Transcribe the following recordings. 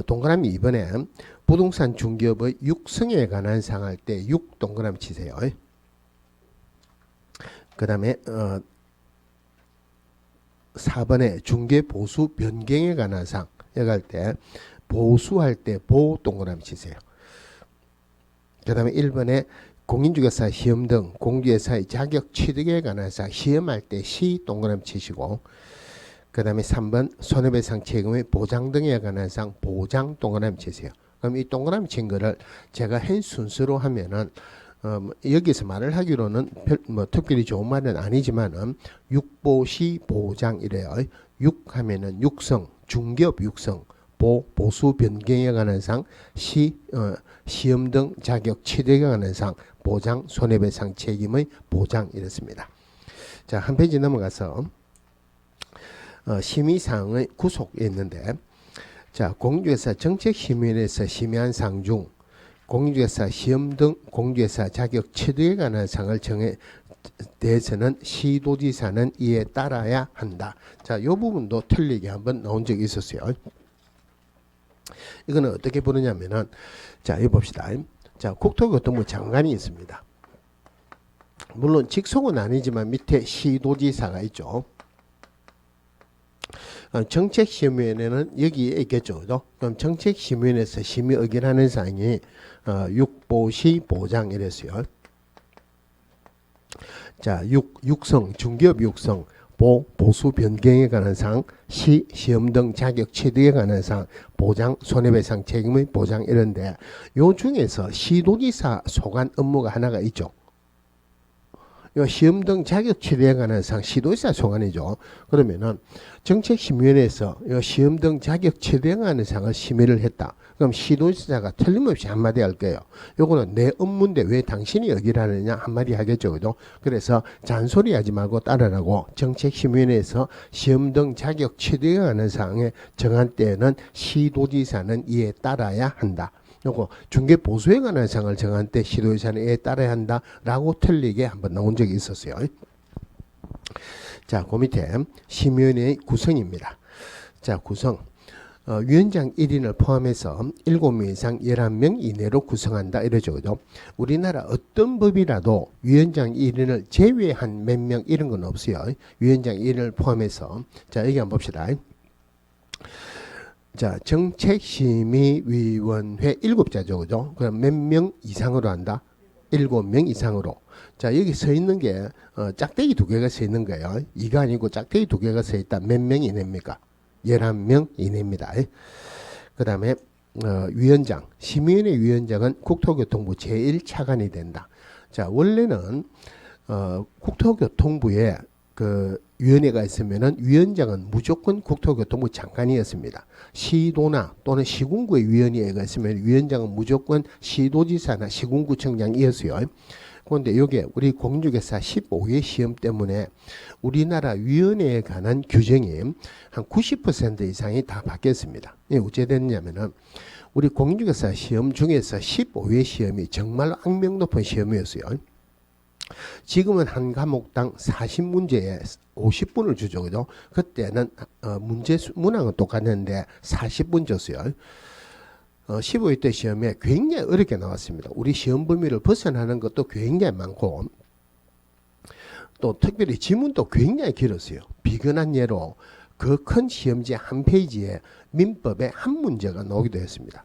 동그라미 2번에 부동산 중개업의 육성에 관한 사항 할 때 6 동그라미 치세요. 그 다음에 4번에 중개 보수 변경에 관한 사항 여기 할 때 보수할 때 보 동그라미 치세요. 그 다음에 1번에 공인중개사 시험 등 공인중개사의 자격 취득에 관한 사항 시험할 때 시 동그라미 치시고, 그 다음에 3번 손해배상 책임의 보장 등에 관한 사항 보장 동그라미 치세요. 그럼 이 동그라미 친 거를 제가 한 순서로 하면은 여기서 말을 하기로는 특별히 좋은 말은 아니지만은 육보시 보장 이래요. 육 하면은 육성 중개업 육성, 보수 변경에 관한 사항, 시험 등 자격 취득에 관한 사항 보장 손해배상 책임의 보장 이렇습니다. 자, 한 페이지 넘어가서 심의사항의 구속에 있는데, 자, 공인중개사 정책심의위원회에서 심의한 사항 중 공인중개사 시험 등 공인중개사 자격 취득에 관한 사항을 정해 대해서는 시도지사는 이에 따라야 한다. 자, 이 부분도 틀리게 한번 나온 적이 있었어요. 이거는 어떻게 부르냐면은, 자, 이거 봅시다. 자, 국토교통부 장관이 있습니다. 물론 직속은 아니지만 밑에 시도지사가 있죠. 정책심의위원회는 여기에 있겠죠. 그죠? 그럼 정책심의위원회에서 심의 의견하는 사항이 육보시 보장 이랬어요. 자, 육성 중개업 육성 보수 변경에 관한 사항, 시험 등 자격 취득에 관한 사항, 보장, 손해배상 책임의 보장 이런데, 요 중에서 시도지사 소관 업무가 하나가 있죠. 요 시험 등 자격 취득에 관한 사항 시도지사 소관이죠. 그러면은 정책심의위원회에서 요 시험 등 자격 취득에 관한 사항을 심의를 했다. 그럼 시도지사가 틀림없이 한마디 할 거예요. 요거는 내 업무인데 왜 당신이 여기를 하느냐 한마디 하겠죠. 그죠? 그래서 잔소리 하지 말고 따르라고 정책심의위원회에서 시험 등 자격 취득에 관한 사항에 정한 때에는 시도지사는 이에 따라야 한다. 요거 중개 보수에 관한 사항을 정한 때 시도지사는 이에 따라야 한다라고 틀리게 한번 나온 적이 있었어요. 자, 그 밑에 심의위원회의 구성입니다. 자, 구성. 위원장 1인을 포함해서 7명 이상 11명 이내로 구성한다 이러죠. 그죠? 우리나라 어떤 법이라도 위원장 1인을 제외한 몇 명 이런 건 없어요. 위원장 1인을 포함해서. 자, 여기 한번 봅시다. 자, 정책심의위원회 7자죠. 그죠? 그럼 몇 명 이상으로 한다? 7명 이상으로. 자, 여기 서 있는 게 짝대기 2개가 서 있는 거예요. 이가 아니고 짝대기 2개가 서 있다. 몇 명 이내입니까? 11명 이내입니다. 그 다음에 위원장, 심의위원회 위원장은 국토교통부 제1차관이 된다. 자, 원래는 국토교통부에 그 위원회가 있으면은 위원장은 무조건 국토교통부 장관이었습니다. 시도나 또는 시군구의 위원회가 있으면 위원장은 무조건 시도지사나 시군구청장이었어요. 그런데 이게 우리 공인중개사 15회 시험 때문에 우리나라 위원회에 관한 규정이 한 90% 이상이 다 바뀌었습니다. 이게 어째 됐냐면은 우리 공인중개사 시험 중에서 15회 시험이 정말 악명 높은 시험이었어요. 지금은 한 과목당 40문제에 50분을 주죠. 그죠? 그때는 문제 문항은 똑같은데 40분 줬어요. 15회 때 시험에 굉장히 어렵게 나왔습니다. 우리 시험 범위를 벗어나는 것도 굉장히 많고, 또 특별히 지문도 굉장히 길었어요. 비근한 예로 그 큰 시험지 한 페이지에 민법에 한 문제가 나오기도 했습니다.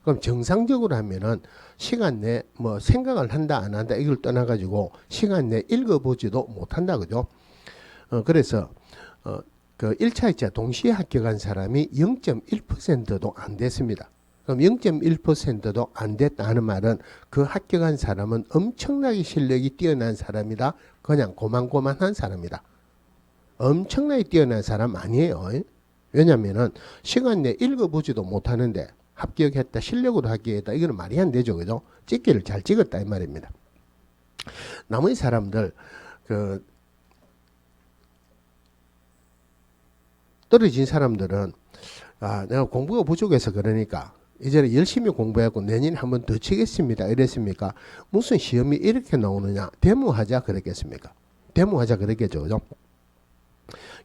그럼 정상적으로 하면은 시간 내에 뭐 생각을 한다 안 한다 이걸 떠나가지고 시간 내에 읽어보지도 못한다. 그죠? 그래서 그 1차 2차 동시에 합격한 사람이 0.1%도 안 됐습니다. 그럼 0.1%도 안 됐다 하는 말은 그 합격한 사람은 엄청나게 실력이 뛰어난 사람이다. 그냥 고만고만한 사람이다. 엄청나게 뛰어난 사람 아니에요. 왜냐면은 시간 내에 읽어보지도 못하는데 합격했다, 실력으로 합격했다, 이거는 말이 안 되죠. 그죠? 찍기를 잘 찍었다 이 말입니다. 나머지 사람들 떨어진 사람들은 내가 공부가 부족해서 그러니까 이제는 열심히 공부하고 내년에 한번 더 치겠습니다 이랬습니까? 무슨 시험이 이렇게 나오느냐? 데모하자 그랬겠습니까? 데모하자 그랬겠죠. 그죠?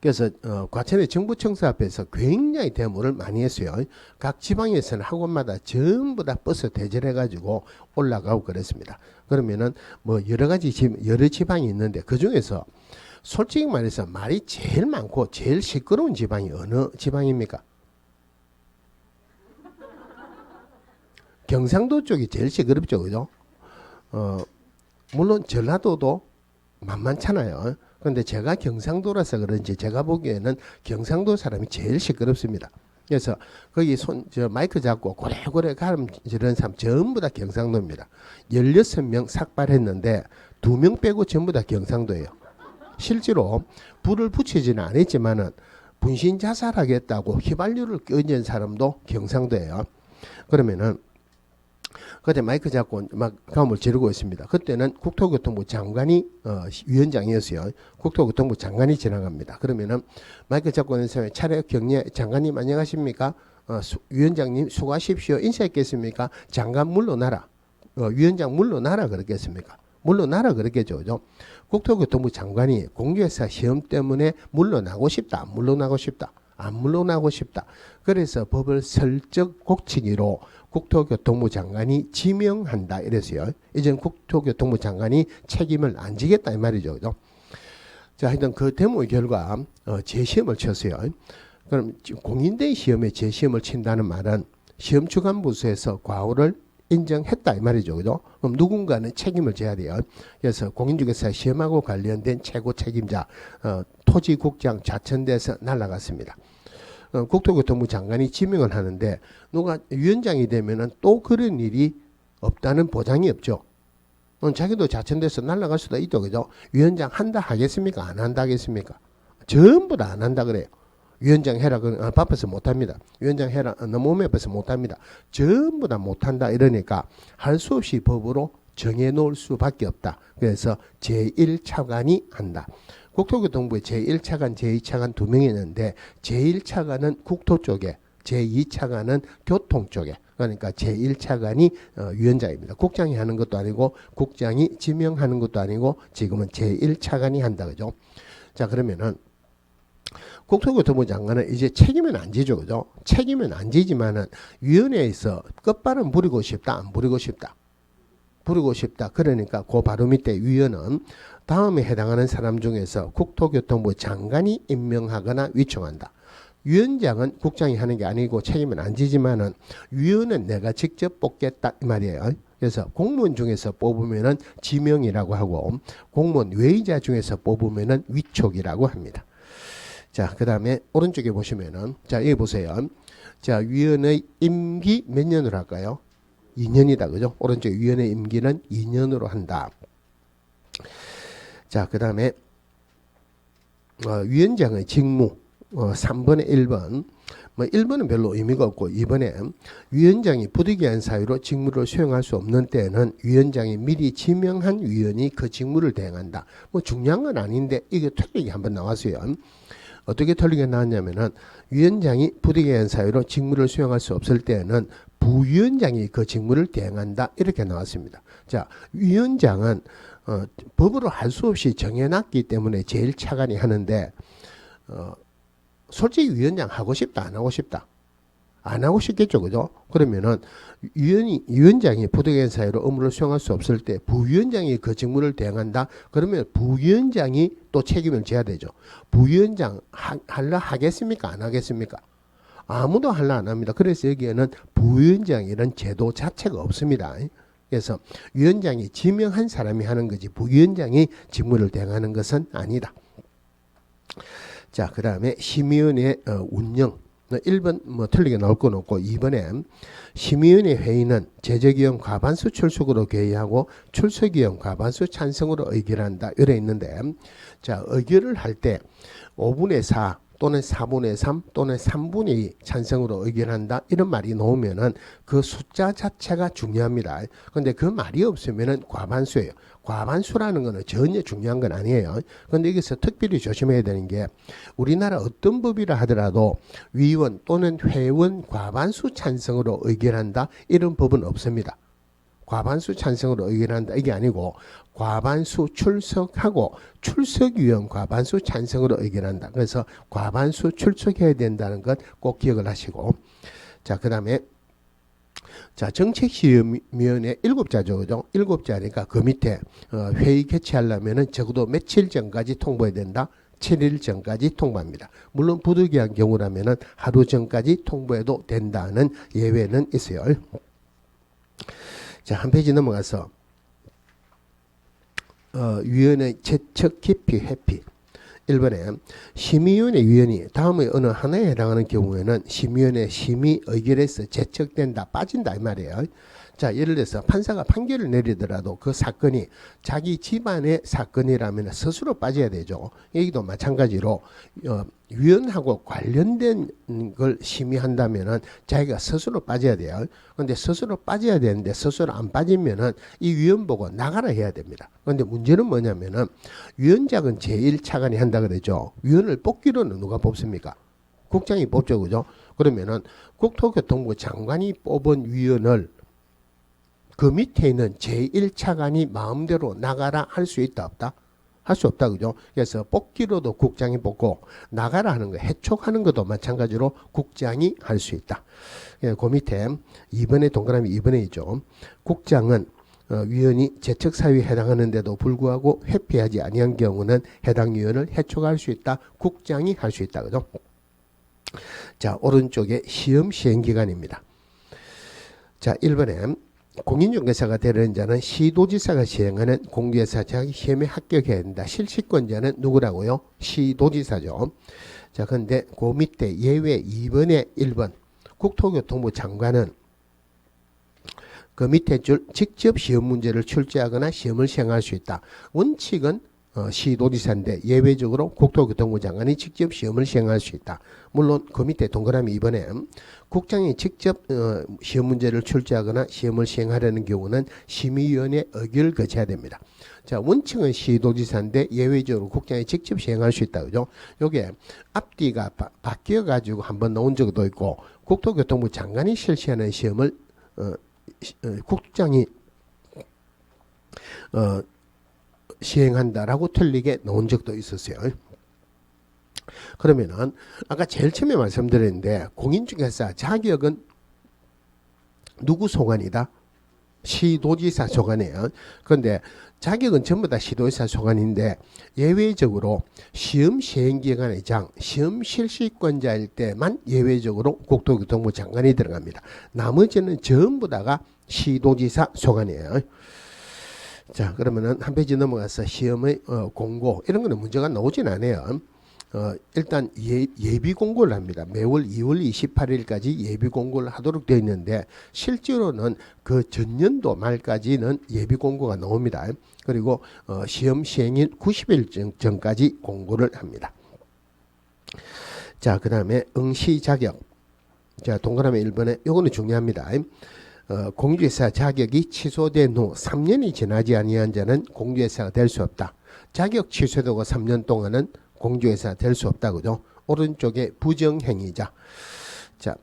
그래서 과천의 정부청사 앞에서 굉장히 데모를 많이 했어요. 각 지방에서는 학원마다 전부 다 버스 대절해가지고 올라가고 그랬습니다. 그러면은 뭐 여러 지방이 있는데 그 중에서 솔직히 말해서 말이 제일 많고 제일 시끄러운 지방이 어느 지방입니까? 경상도 쪽이 제일 시끄럽죠, 그죠? 물론 전라도도 만만찮아요. 그런데 제가 경상도라서 그런지 제가 보기에는 경상도 사람이 제일 시끄럽습니다. 그래서 거기 마이크 잡고 고래고래 가름 지르는 사람 전부 다 경상도입니다. 16명 삭발했는데 2명 빼고 전부 다 경상도예요. 실제로 불을 붙이지는 않았지만은 분신 자살하겠다고 휘발유를 껴준 사람도 경상도예요. 그러면은 그때 마이크 잡고 막 가음을 지르고 있습니다. 그때는 국토교통부 장관이 위원장이었어요. 국토교통부 장관이 지나갑니다. 그러면은 마이크 잡고 있는 사람이 차례 경례 장관님 안녕하십니까? 위원장님 수고하십시오. 인사했겠습니까? 장관 물러나라. 위원장 물러나라 그랬겠습니까? 물러나라 그랬겠죠. 그죠? 국토교통부 장관이 공개사 시험 때문에 물러나고 싶다. 안 물러나고 싶다. 안 물러나고 싶다. 그래서 법을 슬쩍 고치기로 국토교통부 장관이 지명한다 이랬어요. 이제는 국토교통부 장관이 책임을 안 지겠다 이 말이죠. 그죠? 자, 하여튼 그 데모의 결과 재시험을 쳤어요. 그럼 공인된 시험에 재시험을 친다는 말은 시험 주관부서에서 과오를 인정했다 이 말이죠. 그죠? 그럼 누군가는 책임을 져야 돼요. 그래서 공인중개사 시험하고 관련된 최고 책임자 토지국장 좌천돼서 날아갔습니다. 국토교통부 장관이 지명을 하는데 누가 위원장이 되면은 또 그런 일이 없다는 보장이 없죠. 자기도 좌천돼서 날아갈 수도 있죠. 그죠? 위원장 한다 하겠습니까? 안 한다 하겠습니까? 전부 다 안 한다 그래요. 위원장 해라 그러면 바빠서 못합니다. 위원장 해라 너무 바빠서 못합니다. 전부 다 못한다 이러니까 할 수 없이 법으로 정해놓을 수밖에 없다. 그래서 제1차관이 한다. 국토교통부에 제1차관, 제2차관 2명이 있는데 제1차관은 국토 쪽에, 제2차관은 교통 쪽에. 그러니까 제1차관이 위원장입니다. 국장이 하는 것도 아니고 국장이 지명하는 것도 아니고 지금은 제1차관이 한다 그죠? 자, 그러면은 국토교통부 장관은 이제 책임은 안 지죠. 그죠? 책임은 안 지지만은 위원회에서 끝발은 부리고 싶다, 안 부리고 싶다. 부르고 싶다. 그러니까 그 바로 밑에 위원은 다음에 해당하는 사람 중에서 국토교통부 장관이 임명하거나 위촉한다. 위원장은 국장이 하는 게 아니고 책임은 안 지지만은 위원은 내가 직접 뽑겠다 이 말이에요. 그래서 공무원 중에서 뽑으면은 지명이라고 하고 공무원 외의자 중에서 뽑으면은 위촉이라고 합니다. 자, 그 다음에 오른쪽에 보시면은 자, 여기 보세요. 자, 위원의 임기 몇 년으로 할까요? 2년이다. 그죠? 오른쪽 위원회 임기는 2년으로 한다. 자, 그 다음에 위원장의 직무 3번에 1번 뭐 1번은 별로 의미가 없고 2번에 위원장이 부득이한 사유로 직무를 수행할 수 없는 때에는 위원장이 미리 지명한 위원이 그 직무를 대행한다. 뭐 중요한 건 아닌데 이게 틀리게 한번 나왔어요. 어떻게 틀리게 나왔냐면은 위원장이 부득이한 사유로 직무를 수행할 수 없을 때에는 부위원장이 그 직무를 대행한다 이렇게 나왔습니다. 자, 위원장은 법으로 할 수 없이 정해놨기 때문에 제일 차관이 하는데 솔직히 위원장 하고 싶다 안 하고 싶다 안 하고 싶겠죠. 그죠? 그러면은 위원장이 부득이한 사유로 업무를 수행할 수 없을 때 부위원장이 그 직무를 대행한다. 그러면 부위원장이 또 책임을 져야 되죠. 부위원장 할라 하겠습니까? 안 하겠습니까? 아무도 할라 안 합니다. 그래서 여기에는 부위원장이라는 제도 자체가 없습니다. 그래서 위원장이 지명한 사람이 하는 거지 부위원장이 직무를 대행하는 것은 아니다. 자, 그 다음에 심의위원회 운영 1번 뭐 틀리게 나올 건 없고 2번에 심의위원회 회의는 제적위원 과반수 출석으로 개의하고 출석위원 과반수 찬성으로 의결한다. 이래 있는데 자, 의결을 할 때 5분의 4 또는 4분의 3 또는 3분의 2 찬성으로 의결한다. 이런 말이 나오면은 그 숫자 자체가 중요합니다. 그런데 그 말이 없으면은 과반수예요. 과반수라는 거는 전혀 중요한 건 아니에요. 그런데 여기서 특별히 조심해야 되는 게 우리나라 어떤 법이라 하더라도 위원 또는 회원 과반수 찬성으로 의결한다. 이런 법은 없습니다. 과반수 찬성으로 의결한다. 이게 아니고 과반수 출석하고 출석위원 과반수 찬성으로 의결한다. 그래서 과반수 출석해야 된다는 것 꼭 기억을 하시고, 자, 그 다음에 자, 정책시험위원회 7자죠. 그죠? 7자니까 그 밑에 회의 개최하려면은 적어도 며칠 전까지 통보해야 된다. 7일 전까지 통보합니다. 물론 부득이한 경우라면은 하루 전까지 통보해도 된다는 예외는 있어요. 자, 한 페이지 넘어가서 위원회 재척 기피 회피. 1번에 심의위원회 위원이 다음의 어느 하나에 해당하는 경우에는 심의위원회 심의 의결에서 제척된다, 빠진다 이 말이에요. 자, 예를 들어서 판사가 판결을 내리더라도 그 사건이 자기 집안의 사건이라면 스스로 빠져야 되죠. 여기도 마찬가지로 위원하고 관련된 걸 심의한다면은 자기가 스스로 빠져야 돼요. 그런데 스스로 빠져야 되는데 스스로 안 빠지면은 이 위원 보고 나가라 해야 됩니다. 그런데 문제는 뭐냐면은 위원장은 제1차관이 한다 그러죠. 위원을 뽑기로는 누가 뽑습니까? 국장이 뽑죠, 그죠? 그러면은 국토교통부 장관이 뽑은 위원을 그 밑에 있는 제1차관이 마음대로 나가라 할 수 있다 없다? 할 수 없다, 그죠? 그래서 뽑기로도 국장이 뽑고 나가라 하는 거, 해촉하는 것도 마찬가지로 국장이 할 수 있다. 그 밑에 2번에 동그라미 2번에 있죠. 국장은 위원이 재척 사유에 해당하는데도 불구하고 회피하지 아니한 경우는 해당 위원을 해촉할 수 있다. 국장이 할 수 있다, 그죠? 자, 오른쪽에 시험 시행기간입니다. 자, 1번에 공인중개사가 되려는 자는 시도지사가 시행하는 공개사 자격 시험에 합격해야 된다. 실시권자는 누구라고요? 시도지사죠. 자, 근데 그 밑에 예외 2번에 1번 국토교통부 장관은 그 밑에 줄 직접 시험 문제를 출제하거나 시험을 시행할 수 있다. 원칙은 시도지사인데 예외적으로 국토교통부 장관이 직접 시험을 시행할 수 있다. 물론 그 밑에 동그라미 2번에 국장이 직접 시험 문제를 출제하거나 시험을 시행하려는 경우는 심의위원회 의결을 거쳐야 됩니다. 자, 원칙은 시도지사인데 예외적으로 국장이 직접 시행할 수 있다. 그죠? 요게 앞뒤가 바뀌어 가지고 한번 나온 적도 있고 국토교통부 장관이 실시하는 시험을 국장이 시행한다라고 틀리게 나온 적도 있었어요. 그러면은 아까 제일 처음에 말씀드렸는데 공인중개사 자격은 누구 소관이다? 시도지사 소관이에요. 그런데 자격은 전부 다 시도지사 소관인데 예외적으로 시험 시행기관의 장, 시험 실시권자일 때만 예외적으로 국토교통부 장관이 들어갑니다. 나머지는 전부 다가 시도지사 소관이에요. 자, 그러면은 한 페이지 넘어가서 시험의 공고 이런 거는 문제가 나오진 않아요. 일단 예비 공고를 합니다. 매월 2월 28일까지 예비 공고를 하도록 되어 있는데 실제로는 그 전년도 말까지는 예비 공고가 나옵니다. 그리고 시험 시행일 90일 전까지 공고를 합니다. 자, 그 다음에 응시 자격. 자, 동그라미 1번에 요거는 중요합니다. 공주회사 자격이 취소된 후 3년이 지나지 아니한 자는 공주회사가 될 수 없다. 자격 취소되고 3년 동안은 공주회사 될 수 없다, 그죠? 오른쪽에 부정행위자. 자,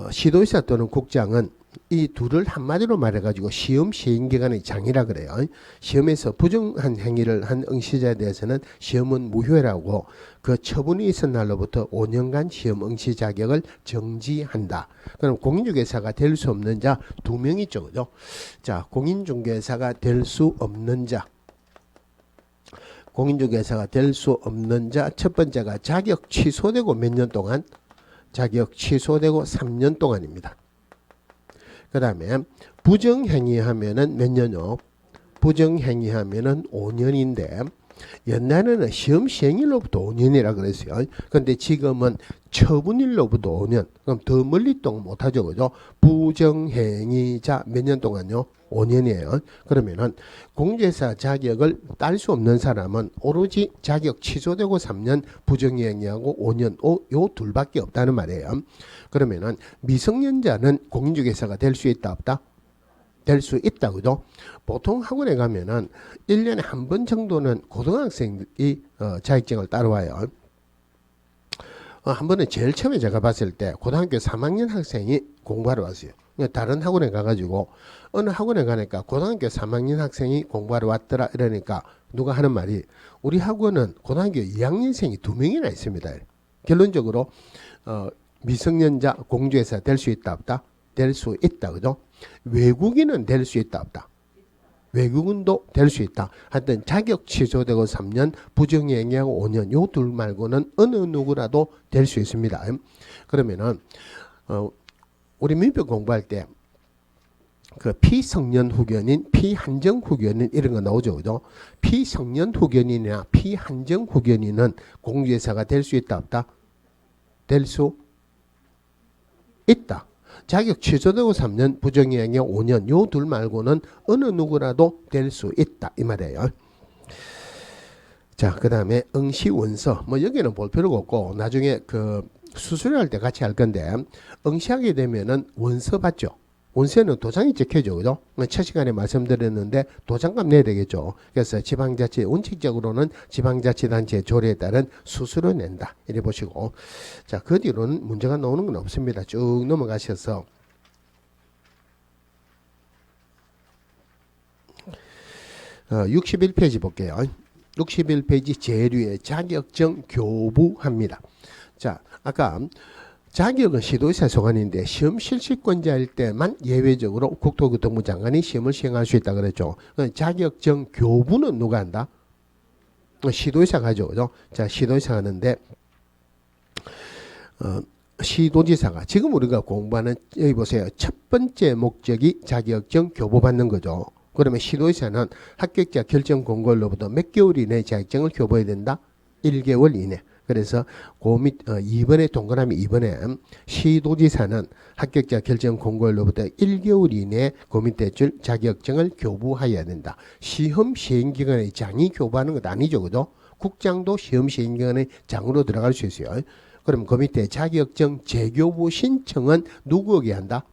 시도지사 또는 국장은 이 둘을 한마디로 말해가지고 시험 시행기간의 장이라 그래요. 시험에서 부정한 행위를 한 응시자에 대해서는 시험은 무효라고 그 처분이 있은 날로부터 5년간 시험 응시 자격을 정지한다. 그럼 공인중개사가 될 수 없는 자 2명 있죠, 그죠? 자, 공인중개사가 될 수 없는 자. 공인중개사가 될 수 없는 자 첫 번째가 자격 취소되고 몇 년 동안? 자격 취소되고 3년 동안입니다. 그 다음에 부정행위 하면은 몇 년요? 부정행위 하면은 5년인데 옛날에는 시험 시행일로부터 5년이라 그랬어요. 근데 지금은 처분일로부터 5년. 그럼 더 멀리 동안 못하죠, 그죠? 부정행위자 몇 년 동안요? 5년이에요. 그러면은 공제사 자격을 딸 수 없는 사람은 오로지 자격 취소되고 3년, 부정행위하고 5년, 요 둘밖에 없다는 말이에요. 그러면은 미성년자는 공인중개사가 될 수 있다 없다? 될 수 있다, 그죠? 보통 학원에 가면은 1년에 한 번 정도는 고등학생이 자격증을 따라와요. 한 번은 제일 처음에 제가 봤을 때 고등학교 3학년 학생이 공부하러 왔어요. 다른 학원에 가가지고 어느 학원에 가니까 고등학교 3학년 학생이 공부하러 왔더라 이러니까 누가 하는 말이 우리 학원은 고등학교 2학년생이 2명이나 있습니다. 결론적으로 미성년자 공주회사 될 수 있다 없다? 될 수 있다. 그죠? 외국인은 될 수 있다 없다? 외국인도 될 수 있다. 하여튼 자격 취소되고 3년, 부정행위하고 5년 요 둘 말고는 어느 누구라도 될 수 있습니다. 그러면은 우리 민법 공부할 때 그 피성년 후견인, 피한정 후견인 이런 거 나오죠. 그죠? 피성년 후견인이나 피한정 후견인은 공주회사가 될 수 있다 없다? 될 수 있다. 자격 취소되고 3년, 부정행위 5년 요 둘 말고는 어느 누구라도 될 수 있다 이 말이에요. 자, 그 다음에 응시원서 뭐 여기는 볼 필요가 없고 나중에 그 수수료할 때 같이 할 건데 응시하게 되면은 원서 받죠. 원서에는 도장이 찍혀져. 그죠? 첫 시간에 말씀드렸는데 도장값 내야 되겠죠. 그래서 지방자치 원칙적으로는 지방자치단체 조례에 따른 수수료 낸다 이래 보시고, 자, 그 뒤로는 문제가 나오는 건 없습니다. 쭉 넘어가셔서 61페이지 볼게요. 61페이지 제류의 자격증 교부합니다. 자, 아까 자격은 시도의사 소관인데 시험 실시권자일 때만 예외적으로 국토교통부 장관이 시험을 시행할 수 있다 그랬죠. 자격증 교부는 누가 한다? 시도의사가 하죠. 그죠? 자, 시도의사가 하는데 시도지사가 지금 우리가 공부하는 여기 보세요. 첫 번째 목적이 자격증 교부받는 거죠. 그러면 시도의사는 합격자 결정 공고로부터 몇 개월 이내에 자격증을 교부해야 된다? 1개월 이내. 그래서 그 밑 2번에 동그라미 2번에 시도지사는 합격자 결정 공고일로부터 1개월 이내에 그 밑에 줄 자격증을 교부해야 된다. 시험 시행기간에 장이 교부하는 것 아니죠. 그죠? 국장도 시험 시행기간에 장으로 들어갈 수 있어요. 그럼 그 밑에 자격증 재교부 신청은 누구에게 한다?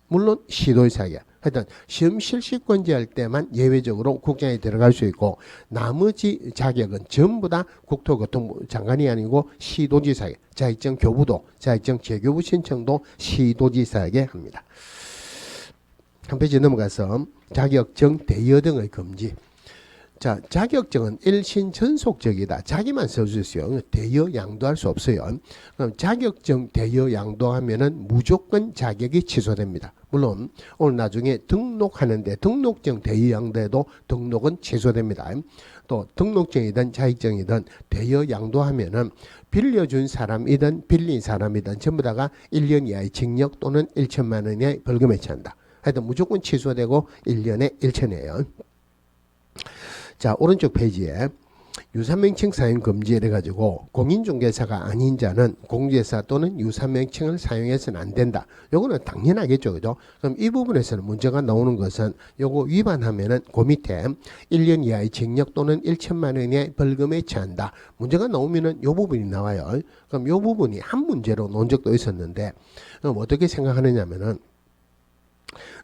물론 시도의사에게. 하여튼 시험 실시권자 할 때만 예외적으로 국장이 들어갈 수 있고 나머지 자격은 전부 다 국토교통부 장관이 아니고 시도지사에게, 자격증 교부도 자격증 재교부 신청도 시도지사에게 합니다. 한 페이지 넘어가서 자격증 대여 등의 금지. 자, 자격증은 일신전속적이다. 자기만 쓸 수 있어요. 대여 양도할 수 없어요. 그럼 자격증 대여 양도하면은 무조건 자격이 취소됩니다. 물론 오늘 나중에 등록하는데 등록증 대여 양도해도 등록은 취소됩니다. 또 등록증이든 자격증이든 대여 양도하면은 빌려준 사람이든 빌린 사람이든 전부 다가 1년 이하의 징역 또는 1천만 원 이하의 벌금에 처한다. 하여튼 무조건 취소되고 1년에 1천이에요. 자, 오른쪽 페이지에 유사명칭 사용 금지 이래가지고 공인중개사가 아닌 자는 공개사 또는 유사명칭을 사용해서는 안 된다. 요거는 당연하겠죠. 그죠? 그럼 이 부분에서는 문제가 나오는 것은 요거 위반하면은 그 밑에 1년 이하의 징역 또는 1천만 원 이하의 벌금에 처한다. 문제가 나오면은 요 부분이 나와요. 그럼 요 부분이 한 문제로 논 적도 있었는데 그럼 어떻게 생각하느냐면은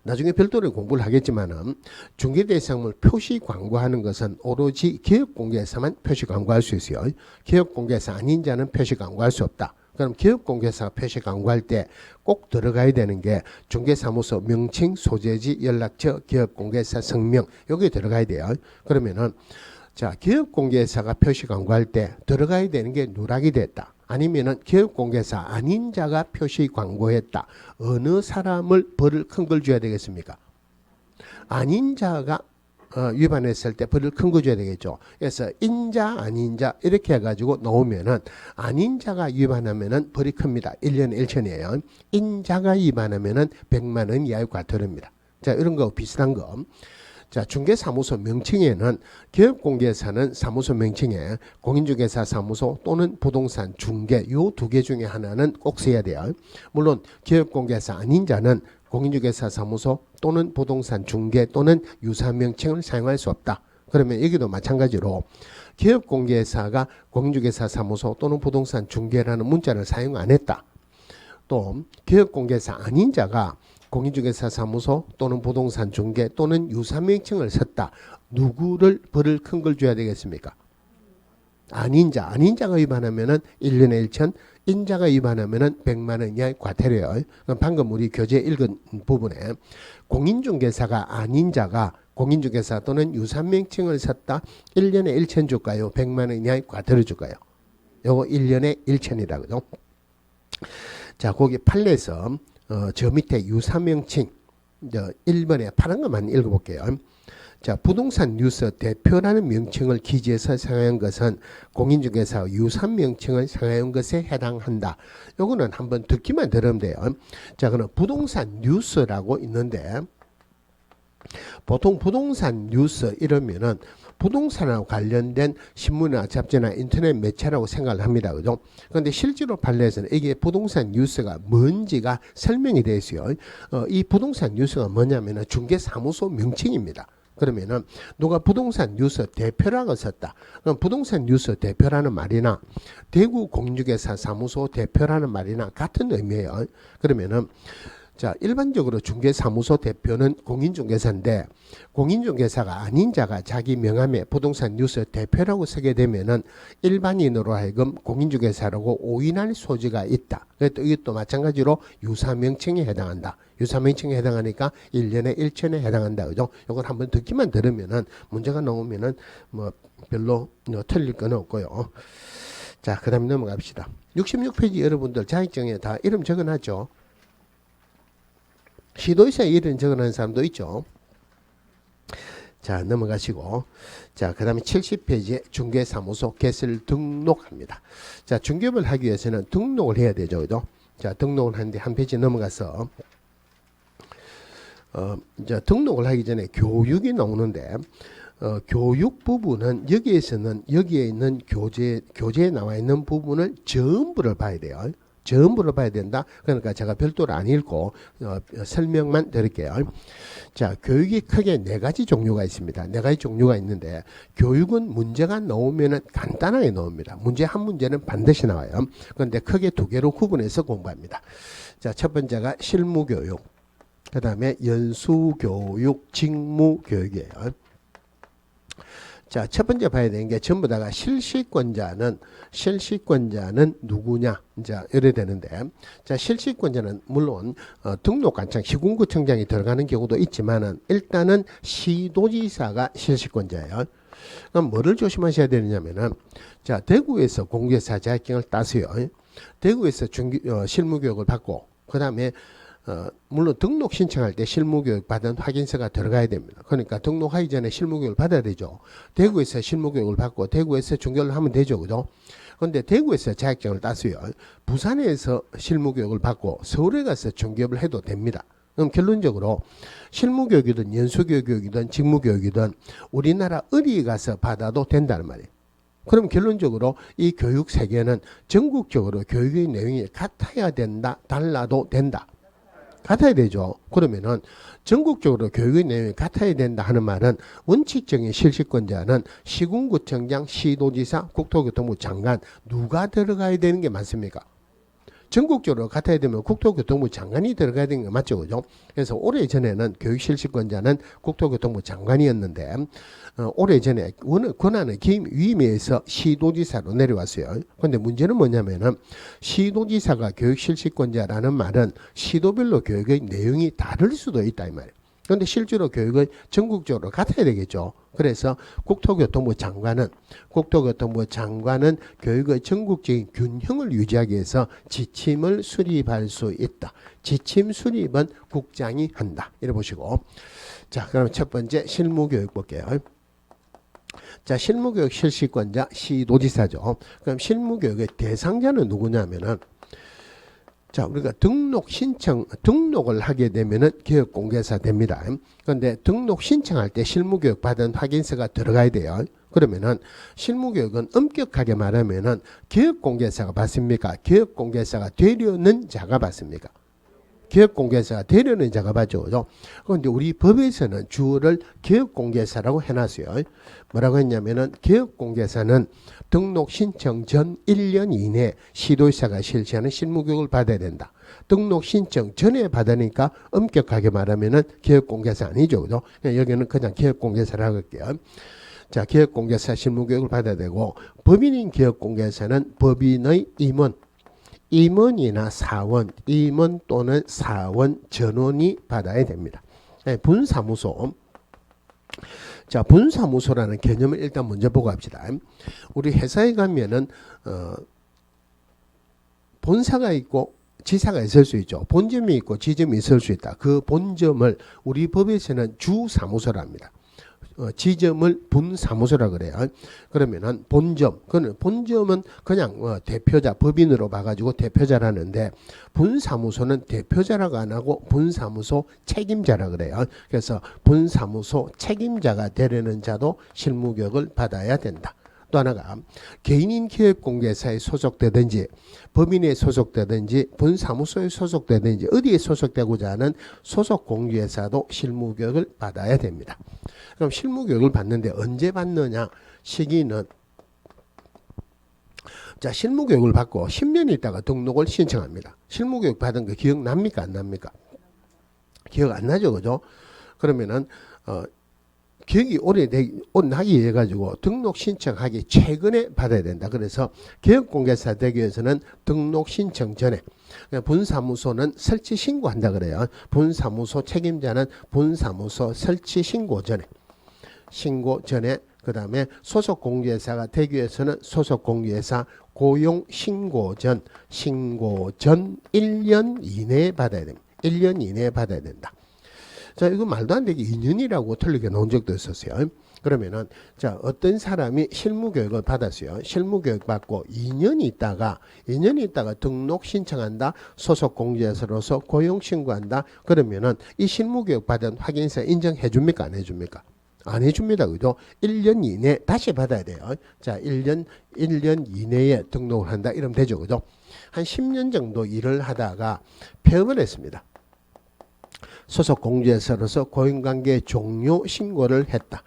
나중에 별도로 공부를 하겠지만은 중개대상물 표시 광고하는 것은 오로지 기업공개사만 표시 광고할 수 있어요. 기업공개사 아닌 자는 표시 광고할 수 없다. 그럼 기업공개사 표시 광고할 때 꼭 들어가야 되는 게 중개사무소 명칭, 소재지, 연락처, 기업공개사 성명 여기 들어가야 돼요. 그러면은 자, 기업공개사가 표시 광고할 때 들어가야 되는 게 누락이 됐다. 아니면은 기업공개사 아닌 자가 표시 광고했다. 어느 사람을 벌을 큰 걸 줘야 되겠습니까? 아닌 자가 위반했을 때 벌을 큰 거 줘야 되겠죠. 그래서 인자 아닌 자 이렇게 해가지고 나오면은 아닌 자가 위반하면은 벌이 큽니다. 1년에 1천이에요. 인자가 위반하면은 100만 원 이하의 과태료입니다. 자, 이런 거 비슷한 거. 자, 중개사무소 명칭에는 기업공개사는 사무소 명칭에 공인중개사 사무소 또는 부동산 중개 요 두 개 중에 하나는 꼭 써야 돼요. 물론 기업공개사 아닌 자는 공인중개사 사무소 또는 부동산 중개 또는 유사 명칭을 사용할 수 없다. 그러면 여기도 마찬가지로 기업공개사가 공인중개사 사무소 또는 부동산 중개라는 문자를 사용 안 했다. 또 기업공개사 아닌 자가 공인중개사 사무소 또는 부동산 중개 또는 유사명칭을 썼다. 누구를 벌을 큰 걸 줘야 되겠습니까? 안인자가 위반하면은 1년에 1천, 인자가 위반하면은 100만 원 이하의 과태료예요. 그럼 방금 우리 교재 읽은 부분에 공인중개사가 안인자가 공인중개사 또는 유사명칭을 썼다 1년에 1천 줄까요? 100만 원 이하의 과태료 줄까요? 요거 1년에 1천이다. 그죠? 자, 거기 판례에서 저 밑에 유사명칭 1번에 파란 것만 읽어볼게요. 자, 부동산 뉴스 대표라는 명칭을 기재해서 사용한 것은 공인중개사 유사명칭을 사용한 것에 해당한다. 요거는 한번 듣기만 들으면 돼요. 자, 그럼 부동산 뉴스라고 있는데 보통 부동산 뉴스 이러면은 부동산하고 관련된 신문이나 잡지나 인터넷 매체라고 생각을 합니다. 그죠? 그런데 실제로 판례에서는 이게 부동산 뉴스가 뭔지가 설명이 되어 있어요. 이 부동산 뉴스가 뭐냐면은 중개사무소 명칭입니다. 그러면은 누가 부동산 뉴스 대표라고 썼다. 그럼 부동산 뉴스 대표라는 말이나 대구 공인중개사 사무소 대표라는 말이나 같은 의미예요. 그러면은 자, 일반적으로 중개사무소 대표는 공인중개사인데 공인중개사가 아닌 자가 자기 명함에 부동산 뉴스 대표라고 쓰게 되면은 일반인으로 하여금 공인중개사라고 오인할 소지가 있다. 이것도 마찬가지로 유사명칭에 해당한다. 유사명칭에 해당하니까 1년에 1천에 해당한다. 그죠? 이걸 한번 듣기만 들으면은 문제가 나오면은 뭐 별로 틀릴 건 없고요. 자, 그 다음에 넘어갑시다. 66페이지 여러분들 자격증에 다 이름 적어놨죠? 시도의사 이름 적어놓은 사람도 있죠. 자, 넘어가시고. 자, 그 다음에 70페이지에 중개사무소 개설 등록합니다. 자, 중개업을 하기 위해서는 등록을 해야 되죠. 그죠? 자, 등록을 하는데 한 페이지 넘어가서, 이제 등록을 하기 전에 교육이 나오는데, 교육 부분은 여기에 있는 교재에 나와 있는 부분을 전부를 봐야 돼요. 전부를 봐야 된다. 그러니까 제가 별도로 안 읽고 설명만 드릴게요. 자, 교육이 크게 4가지 종류가 있습니다. 4가지 종류가 있는데 교육은 문제가 나오면 간단하게 나옵니다. 문제 한 문제는 반드시 나와요. 그런데 크게 2개로 구분해서 공부합니다. 자, 첫 번째가 실무교육, 그 다음에 연수교육, 직무교육이에요. 자, 첫 번째 봐야 되는 게 전부 다가 실시권자는 누구냐? 자, 이래 되는데, 자, 실시권자는 물론 등록관청 시군구청장이 들어가는 경우도 있지만은 일단은 시도지사가 실시권자예요. 그럼 뭐를 조심하셔야 되느냐면은, 자, 대구에서 공개사 자격증을 따세요. 대구에서 실무교육을 받고, 그 다음에 물론 등록 신청할 때 실무교육 받은 확인서가 들어가야 됩니다. 그러니까 등록하기 전에 실무교육을 받아야 되죠. 대구에서 실무교육을 받고 대구에서 중개를 하면 되죠. 그죠? 그런데 대구에서 자격증을 땄어요. 부산에서 실무교육을 받고 서울에 가서 중개업을 해도 됩니다. 그럼 결론적으로 실무교육이든 연수교육이든 직무교육이든 우리나라 어디 가서 받아도 된다는 말이에요. 그럼 결론적으로 이 교육 세계는 전국적으로 교육의 내용이 같아야 된다, 달라도 된다. 같아야 되죠. 그러면은 전국적으로 교육의 내용이 같아야 된다 하는 말은 원칙적인 실시권자는 시군구청장, 시도지사, 국토교통부 장관 누가 들어가야 되는 게 맞습니까? 전국적으로 같아야 되면 국토교통부 장관이 들어가야 되는 게 맞죠. 그죠? 그래서 오래전에는 교육실시권자는 국토교통부 장관이었는데 오래전에 권한을 위임해서 시도지사로 내려왔어요. 그런데 문제는 뭐냐면은 시도지사가 교육실시권자라는 말은 시도별로 교육의 내용이 다를 수도 있다 이 말이에요. 그런데 실제로 교육은 전국적으로 같아야 되겠죠. 그래서 국토교통부 장관은 교육의 전국적인 균형을 유지하기 위해서 지침을 수립할 수 있다. 지침 수립은 국장이 한다. 이래 보시고. 자, 그럼 첫 번째 실무교육 볼게요. 자, 실무교육 실시권자 시도지사죠. 그럼 실무교육의 대상자는 누구냐면은 자, 우리가 등록을 하게 되면은 교육공개사 됩니다. 그런데 등록 신청할 때 실무교육 받은 확인서가 들어가야 돼요. 그러면은 실무교육은 엄격하게 말하면은 교육공개사가 받습니까? 교육공개사가 되려는 자가 받습니까? 교육공개사가 되려는 자가 받죠. 그죠? 그런데 우리 법에서는 주어를 교육공개사라고 해놨어요. 뭐라고 했냐면은 교육공개사는 등록 신청 전 1년 이내 시도지사가 실시하는 실무교육을 받아야 된다. 등록 신청 전에 받으니까 엄격하게 말하면은 교육공개사 아니죠. 그죠? 여기는 그냥 교육공개사라고 할게요. 자, 기업공개사 실무교육을 받아야 되고, 법인인 기업공개사는 법인의 임원이나 사원, 임원 또는 사원 전원이 받아야 됩니다. 분사무소. 자, 분사무소라는 개념을 일단 먼저 보고 합시다. 우리 회사에 가면은 본사가 있고 지사가 있을 수 있죠. 본점이 있고 지점이 있을 수 있다. 그 본점을 우리 법에서는 주사무소라 합니다. 지점을 분사무소라 그래요. 그러면은 본점은 그냥 대표자, 법인으로 봐가지고 대표자라는데, 분사무소는 대표자라고 안 하고 분사무소 책임자라 그래요. 그래서 분사무소 책임자가 되려는 자도 실무교육을 받아야 된다. 또 하나가 개인인 기업공개사에 소속되든지 법인에 소속되든지 분사무소에 소속되든지 어디에 소속되고자 하는 소속공개사도 실무교육을 받아야 됩니다. 그럼 실무교육을 받는데 언제 받느냐? 시기는, 자, 실무교육을 받고 10년 있다가 등록을 신청합니다. 실무교육 받은 거 기억납니까? 안 납니까? 기억 안 나죠, 그죠? 그러면은 기억이 나기 위해 가지고 등록 신청하기 최근에 받아야 된다. 그래서 기업공개사 되기 위해서는 등록 신청 전에, 분사무소는 설치 신고한다 그래요. 분사무소 책임자는 분사무소 설치 신고 전에, 그 다음에 소속공개사가 되기 위해서는 소속공개사 고용 신고 전 1년 이내에 받아야 됩니다. 1년 이내에 받아야 된다. 자, 이거 말도 안 되게 2년이라고 틀리게 나온 적도 있었어요. 그러면은, 자, 어떤 사람이 실무교육을 받았어요. 실무교육 받고 2년 있다가 등록 신청한다. 소속공개사로서 고용신고한다. 그러면은 이 실무교육 받은 확인서 인정해 줍니까? 안 해줍니까? 안 해줍니다. 그죠? 1년 이내 다시 받아야 돼요. 자, 1년 이내에 등록을 한다. 이러면 되죠. 그죠? 한 10년 정도 일을 하다가 폐업을 했습니다. 소속 공개사로서 고용관계 종료 신고를 했다.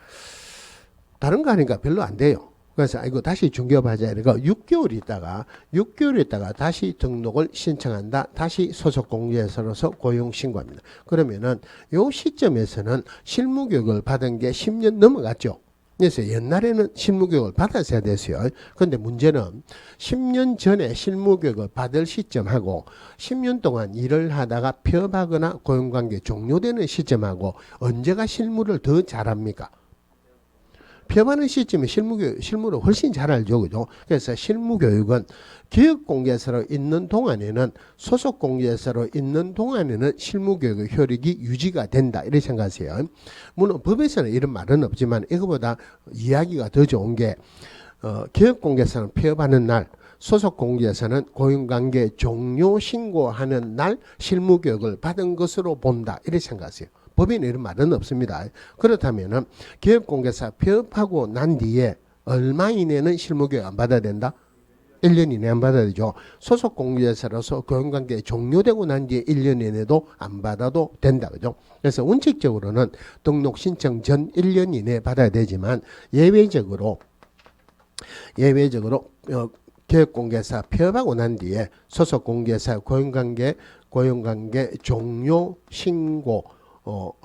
다른 거 하니까 별로 안 돼요. 그래서 이거 다시 중개업하자. 이러니까 6개월 있다가 다시 등록을 신청한다. 다시 소속 공개사로서 고용 신고합니다. 그러면은 요 시점에서는 실무교육을 받은 게 10년 넘어갔죠. 그래서 옛날에는 실무교육을 받았어야 됐어요. 그런데 문제는 10년 전에 실무교육을 받을 시점하고 10년 동안 일을 하다가 폐업하거나 고용관계 종료되는 시점하고 언제가 실무를 더 잘합니까? 폐업하는 시점에 실무를 훨씬 잘 알죠. 그죠? 그래서 실무교육은 기업공개사로 있는 동안에는, 소속공개사로 있는 동안에는 실무교육의 효력이 유지가 된다. 이렇게 생각하세요. 물론 법에서는 이런 말은 없지만 이거보다 이야기가 더 좋은 게, 기업공개사는 폐업하는 날, 소속공개사는 고용관계 종료 신고하는 날 실무교육을 받은 것으로 본다. 이렇게 생각하세요. 법에는 이런 말은 없습니다. 그렇다면 기업공개사 폐업하고 난 뒤에 얼마 이내는 실무교육 안 받아야 된다? 1년 이내 안 받아야 되죠. 소속공개사로서 고용관계 종료되고 난 뒤에 1년 이내도 안 받아도 된다. 그죠? 그래서 원칙적으로는 등록 신청 전 1년 이내에 받아야 되지만 예외적으로 기업공개사 폐업하고 난 뒤에 소속공개사 고용관계 종료 신고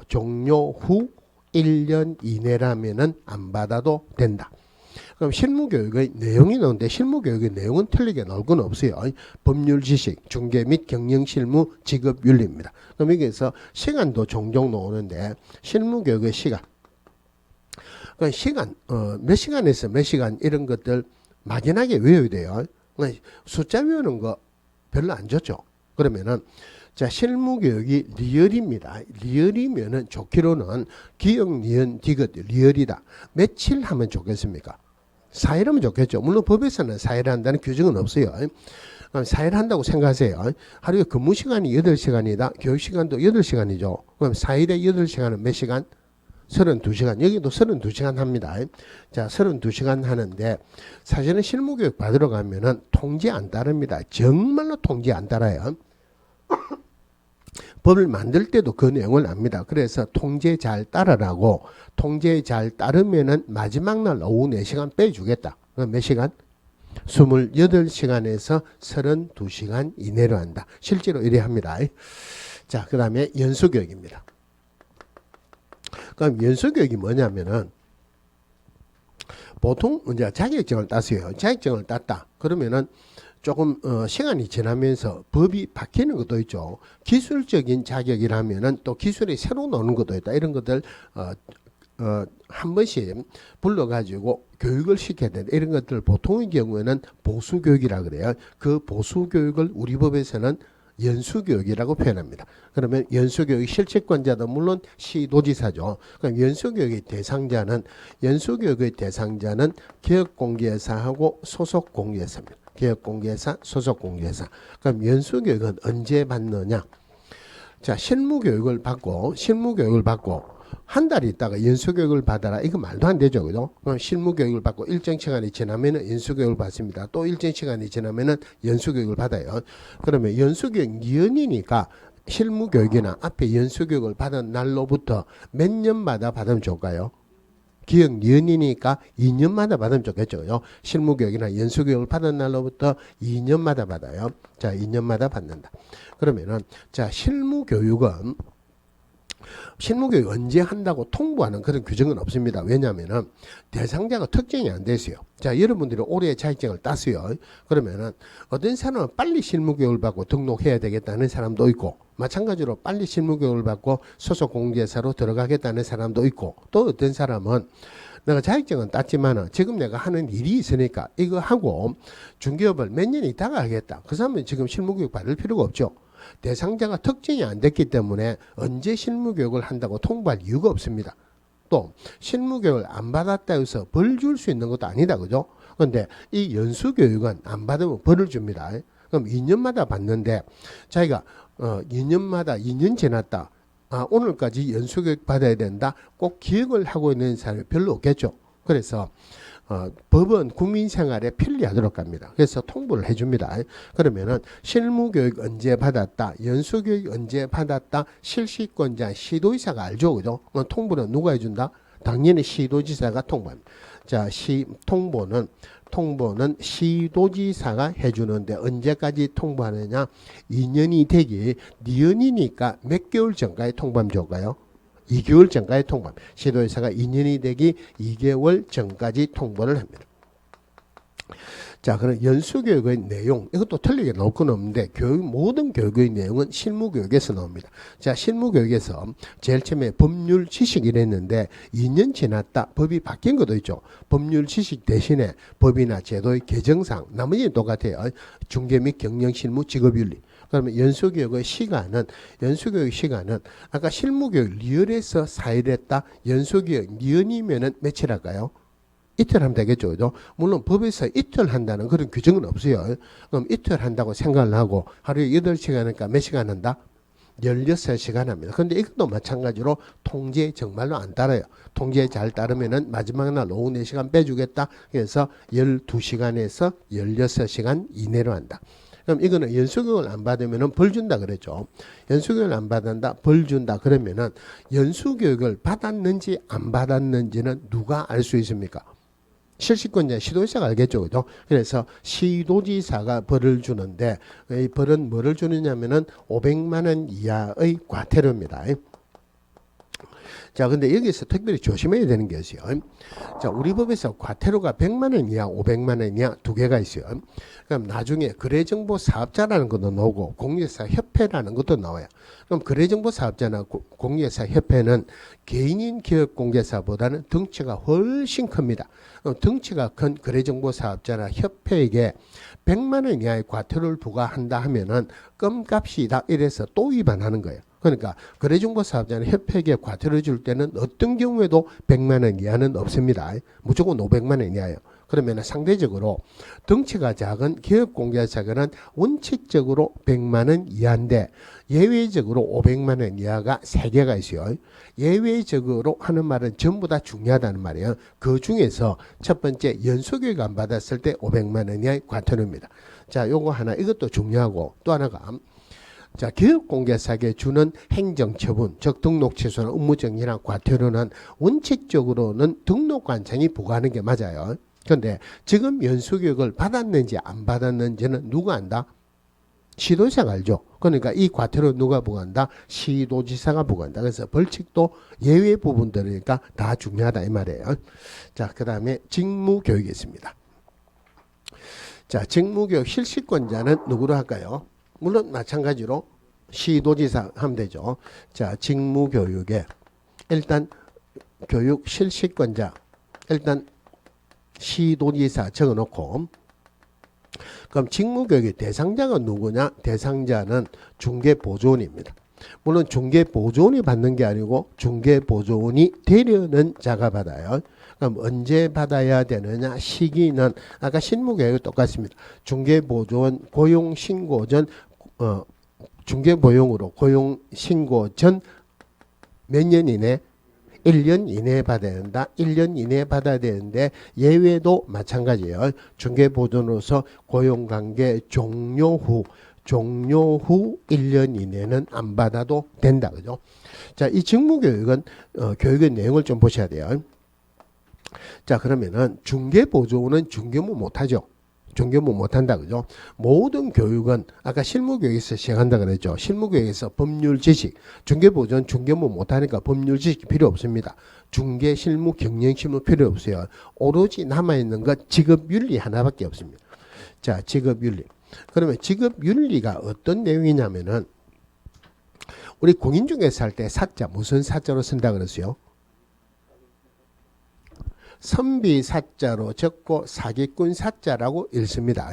종료 후 1년 이내라면은 안 받아도 된다. 그럼 실무교육의 내용이 나오는데 실무교육의 내용은 틀리게 나올 건 없어요. 법률 지식, 중개 및 경영실무 직업윤리입니다. 그럼 여기에서 시간도 종종 나오는데 실무교육의 시간. 그 시간, 몇 시간에서 몇 시간 이런 것들 막연하게 외워야 돼요. 숫자 외우는 거 별로 안 좋죠. 그러면은 자, 실무교육이 리얼입니다. 리얼이면은 좋기로는 기억, 니은, 디귿, 리얼이다. 며칠 하면 좋겠습니까? 4일 하면 좋겠죠. 물론 법에서는 4일 한다는 규정은 없어요. 4일 한다고 생각하세요. 하루에 근무 시간이 8시간이다. 교육 시간도 8시간이죠. 그럼 4일에 8시간은 몇 시간? 32시간. 여기도 32시간 합니다. 자, 32시간 하는데 사실은 실무교육 받으러 가면은 통지 안 따릅니다. 정말로 통지 안 따라요. 법을 만들 때도 그 내용을 압니다. 그래서 통제 잘 따르라고, 통제 잘 따르면은 마지막 날 오후 4시간 빼주겠다. 그럼 몇 시간? 28시간에서 32시간 이내로 한다. 실제로 이래 합니다. 자, 그 다음에 연수교육입니다. 그럼 연수교육이 뭐냐면은 보통 이제 자격증을 땄어요. 자격증을 땄다. 그러면은 조금 시간이 지나면서 법이 바뀌는 것도 있죠. 기술적인 자격이라면은 또 기술이 새로 나오는 것도 있다. 이런 것들 한 번씩 불러가지고 교육을 시켜야 된다. 이런 것들 보통의 경우에는 보수교육이라 그래요. 그 보수교육을 우리 법에서는 연수교육이라고 표현합니다. 그러면 연수교육 실질권자도 물론 시도지사죠. 그럼 연수교육의 대상자는 개업공개사하고 소속공개사입니다. 개업공개사, 소속공개사. 그럼 연수교육은 언제 받느냐? 자, 실무교육을 받고 한 달 있다가 연수교육을 받아라. 이거 말도 안 되죠. 그죠? 그럼 실무교육을 받고 일정 시간이 지나면은 연수교육을 받습니다. 또 일정 시간이 지나면은 연수교육을 받아요. 그러면 연수교육 2년이니까 실무교육이나 앞에 연수교육을 받은 날로부터 몇 년마다 받으면 좋을까요? 기억 2년이니까 2년마다 받으면 좋겠죠. 그죠? 실무교육이나 연수교육을 받은 날로부터 2년마다 받아요. 자, 2년마다 받는다. 그러면은 자, 실무교육 언제 한다고 통보하는 그런 규정은 없습니다. 왜냐하면 대상자가 특정이 안 됐어요. 자, 여러분들이 올해 자격증을 땄어요. 그러면은 어떤 사람은 빨리 실무교육을 받고 등록해야 되겠다는 사람도 있고, 마찬가지로 빨리 실무교육을 받고 소속공개사로 들어가겠다는 사람도 있고, 또 어떤 사람은 내가 자격증은 땄지만 지금 내가 하는 일이 있으니까 이거 하고 중개업을 몇 년 있다가 하겠다. 그 사람은 지금 실무교육 받을 필요가 없죠. 대상자가 특정이 안 됐기 때문에 언제 실무교육을 한다고 통보할 이유가 없습니다. 또 실무교육을 안 받았다 해서 벌 줄 수 있는 것도 아니다. 그죠? 그런데 이 연수교육은 안 받으면 벌을 줍니다. 그럼 2년마다 받는데 자기가 2년마다 2년 지났다. 오늘까지 연수교육 받아야 된다. 꼭 기억을 하고 있는 사람이 별로 없겠죠. 그래서 법은 국민생활에 편리하도록 합니다. 그래서 통보를 해줍니다. 그러면은 실무교육 언제 받았다, 연수교육 언제 받았다, 실시권자 시도지사가 알죠, 그죠? 통보는 누가 해준다? 당연히 시도지사가 통보합니다. 자, 통보는 시도지사가 해주는데 언제까지 통보하느냐? 2년이 되기, 니은이니까 몇 개월 전까지 통보하면 좋을까요? 2개월 전까지 통보합니다. 시도지사가 2년이 되기 2개월 전까지 통보를 합니다. 자, 그럼 연수교육의 내용, 이것도 틀리게 나올 건 없는데 모든 교육의 내용은 실무교육에서 나옵니다. 자, 실무교육에서 제일 처음에 법률 지식이라 했는데 2년 지났다. 법이 바뀐 것도 있죠. 법률 지식 대신에 법이나 제도의 개정상, 나머지는 똑같아요. 중개 및 경영 실무 직업윤리. 그러면 연수교육의 시간은 아까 실무교육 리얼에서 4일 했다. 연수교육 리얼이면은 며칠 할까요? 이틀 하면 되겠죠. 그죠? 물론 법에서 이틀 한다는 그런 규정은 없어요. 그럼 이틀 한다고 생각을 하고 하루에 8시간이니까 몇 시간 한다? 16시간 합니다. 근데 이것도 마찬가지로 통제 정말로 안 따라요. 통제 잘 따르면은 마지막 날 오후 4시간 빼주겠다. 그래서 12시간에서 16시간 이내로 한다. 그럼 이거는 연수교육을 안 받으면은 벌 준다 그랬죠. 연수교육을 안 받는다, 벌 준다 그러면은 연수교육을 받았는지 안 받았는지는 누가 알 수 있습니까? 실시권자 시도지사가 알겠죠. 그죠? 그래서 시도지사가 벌을 주는데 이 벌은 뭐를 주느냐면은 500만 원 이하의 과태료입니다. 자, 근데 여기서 특별히 조심해야 되는 게 있어요. 자, 우리 법에서 과태료가 100만 원 이하, 500만 원 이하 두 개가 있어요. 그럼 나중에 거래정보 사업자라는 것도 나오고 공개사 협회라는 것도 나와요. 그럼 거래정보 사업자나 공개사 협회는 개인인 기업공개사보다는 덩치가 훨씬 큽니다. 덩치가 큰 거래정보 사업자나 협회에게 100만 원 이하의 과태료를 부과한다 하면은 껌값이다 이래서 또 위반하는 거예요. 그러니까 거래정보사업자는 협회에게 과태료 줄 때는 어떤 경우에도 100만 원 이하는 없습니다. 무조건 500만 원 이하예요. 그러면 상대적으로 덩치가 작은 기업공개사는 원칙적으로 100만 원 이하인데 예외적으로 500만 원 이하가 3개가 있어요. 예외적으로 하는 말은 전부 다 중요하다는 말이에요. 그 중에서 첫 번째 연수교육 안 받았을 때 500만 원 이하의 과태료입니다. 자, 요거 하나 이것도 중요하고 또 하나가 자, 기업공개사에게 주는 행정처분, 즉 등록 취소나 업무정지나 과태료는 원칙적으로는 등록관청이 부과하는 게 맞아요. 그런데 지금 연수교육을 받았는지 안 받았는지는 누가 안다? 시도지사가 알죠. 그러니까 이 과태료 누가 부과한다? 시도지사가 부과한다. 그래서 벌칙도 예외 부분들이니까 다 중요하다 이 말이에요. 자, 그 다음에 직무교육이 있습니다. 자, 직무교육 실시권자는 누구로 할까요? 물론 마찬가지로 시도지사 하면 되죠. 자, 직무교육에 일단 교육 실시권자 일단 시도지사 적어놓고, 그럼 직무교육의 대상자가 누구냐? 대상자는 중개보조원입니다. 물론 중개보조원이 받는 게 아니고 중개보조원이 되려는 자가 받아요. 그럼 언제 받아야 되느냐? 시기는 아까 실무교육이 똑같습니다. 중개보조원 고용신고 전 중개보용으로 고용신고 전 몇 년 이내? 1년 이내에 받아야 된다. 1년 이내에 받아야 되는데 예외도 마찬가지예요. 중개보조원으로서 고용관계 종료 후 1년 이내는 안 받아도 된다. 그죠? 자, 이 직무교육은 교육의 내용을 좀 보셔야 돼요. 자, 그러면은 중개보조원은 중개무 못하죠. 중개무 못한다. 그죠? 모든 교육은 아까 실무교육에서 시작한다 그랬죠. 실무교육에서 법률 지식, 중개보조원 중개무 못하니까 법률 지식이 필요 없습니다. 중개, 실무, 경영, 실무 필요 없어요. 오로지 남아있는 것 직업윤리 하나밖에 없습니다. 자, 직업윤리. 그러면 직업윤리가 어떤 내용이냐면은 우리 공인중개사 할 때 사자 무슨 사자로 쓴다 그랬어요? 선비 사자로 적고 사기꾼 사자라고 읽습니다.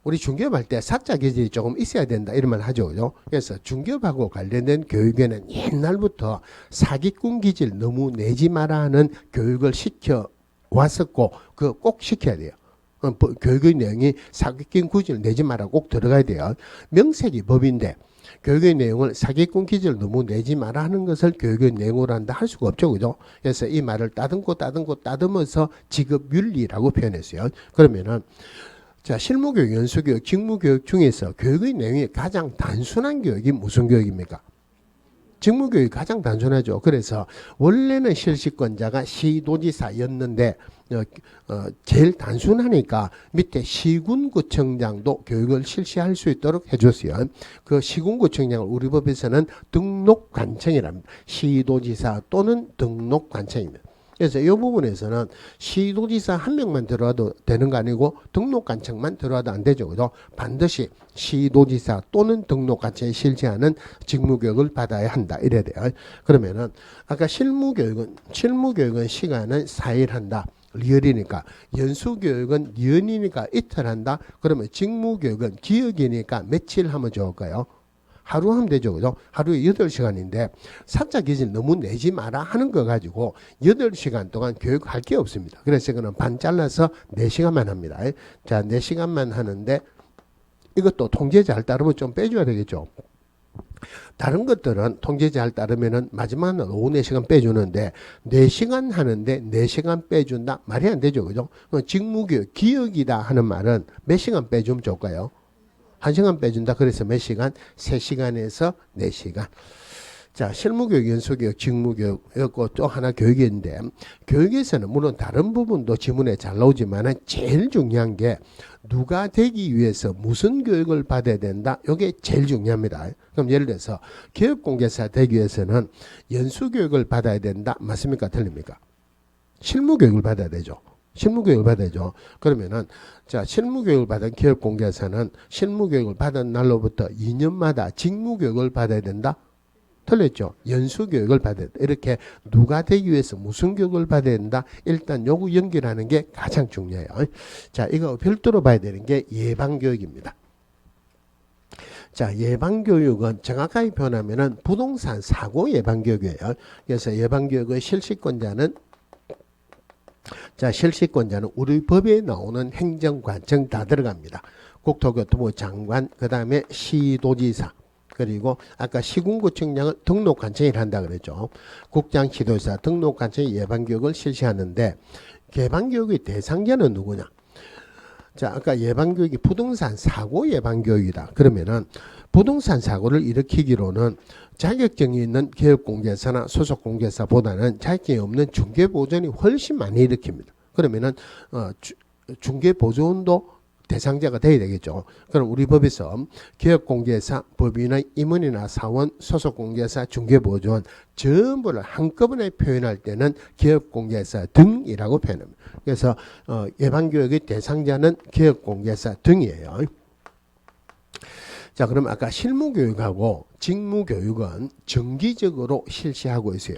우리 중개업할 때 사자 기질이 조금 있어야 된다 이런 말 하죠. 그죠? 그래서 중개업하고 관련된 교육에는 옛날부터 사기꾼 기질 너무 내지 마라 하는 교육을 시켜 왔었고 그거 꼭 시켜야 돼요. 교육의 내용이 사기꾼 기질 내지 마라 꼭 들어가야 돼요. 명색이 법인데 교육의 내용을 사기꾼 기질 너무 내지 마라 하는 것을 교육의 내용으로 한다 할 수가 없죠. 그죠? 그래서 이 말을 따듬어서 직업윤리라고 표현했어요. 그러면은 자, 실무교육, 연수교육, 직무교육 중에서 교육의 내용이 가장 단순한 교육이 무슨 교육입니까? 직무교육이 가장 단순하죠. 그래서 원래는 실시권자가 시도지사였는데 제일 단순하니까 밑에 시군구청장도 교육을 실시할 수 있도록 해줬어요. 그 시군구청장을 우리 법에서는 등록관청이랍니다. 시도지사 또는 등록관청입니다. 그래서 이 부분에서는 시도지사 한 명만 들어와도 되는 거 아니고 등록관청만 들어와도 안 되죠. 그죠? 반드시 시도지사 또는 등록관청에 실시하는 직무교육을 받아야 한다. 이래야 돼요. 그러면은 아까 실무교육은 시간은 4일 한다. 리얼이니까. 연수교육은 연이니까 이틀 한다. 그러면 직무교육은 기억이니까 며칠 하면 좋을까요? 하루 하면 되죠. 그죠? 하루에 8시간인데 사자 기질 너무 내지 마라 하는 거 가지고 8시간 동안 교육할 게 없습니다. 그래서 이거는 반 잘라서 4시간만 합니다. 자, 4시간만 하는데 이것도 통제 잘 따르면 좀 빼줘야 되겠죠. 다른 것들은 통제 잘 따르면은 마지막은 오후 4시간 빼주는데 4시간 하는데 4시간 빼준다? 말이 안 되죠. 그죠? 직무교육, 기억이다 하는 말은 몇 시간 빼주면 좋을까요? 1시간 빼준다. 그래서 몇 시간? 3시간에서 4시간. 자, 실무교육, 연수교육, 직무교육, 이거 또 하나 교육이 있는데, 교육에서는 물론 다른 부분도 지문에 잘 나오지만 제일 중요한 게 누가 되기 위해서 무슨 교육을 받아야 된다? 이게 제일 중요합니다. 그럼 예를 들어서 기업공개사 되기 위해서는 연수교육을 받아야 된다. 맞습니까? 틀립니까? 실무교육을 받아야 되죠. 실무교육을 받아야죠. 그러면은 자, 실무교육을 받은 기업공개사는 실무교육을 받은 날로부터 2년마다 직무교육을 받아야 된다? 틀렸죠. 연수교육을 받아야 된다. 이렇게 누가 되기 위해서 무슨 교육을 받아야 된다? 일단 요구 연결하는 게 가장 중요해요. 자, 이거 별도로 봐야 되는 게 예방교육입니다. 자, 예방교육은 정확하게 표현하면은 부동산 사고 예방교육이에요. 그래서 예방교육의 실시권자는 자, 실시권자는 우리 법에 나오는 행정관청 다 들어갑니다. 국토교통부 장관, 그 다음에 시도지사, 그리고 아까 시군구청장은 등록관청을 한다 그랬죠. 국장, 시도지사, 등록관청이 예방교육을 실시하는데 예방교육의 대상자는 누구냐? 자, 아까 예방교육이 부동산 사고 예방교육이다. 그러면은 부동산 사고를 일으키기로는 자격증이 있는 기업공개사나 소속공개사보다는 자격증이 없는 중개보조원이 훨씬 많이 일으킵니다. 그러면은 중개보조원도 대상자가 돼야 되겠죠. 그럼 우리 법에서 기업공개사, 법인의 임원이나 사원, 소속공개사, 중개보조원 전부를 한꺼번에 표현할 때는 기업공개사 등이라고 표현합니다. 그래서 예방교육의 대상자는 기업공개사 등이에요. 자, 그럼 아까 실무교육하고 직무교육은 정기적으로 실시하고 있어요.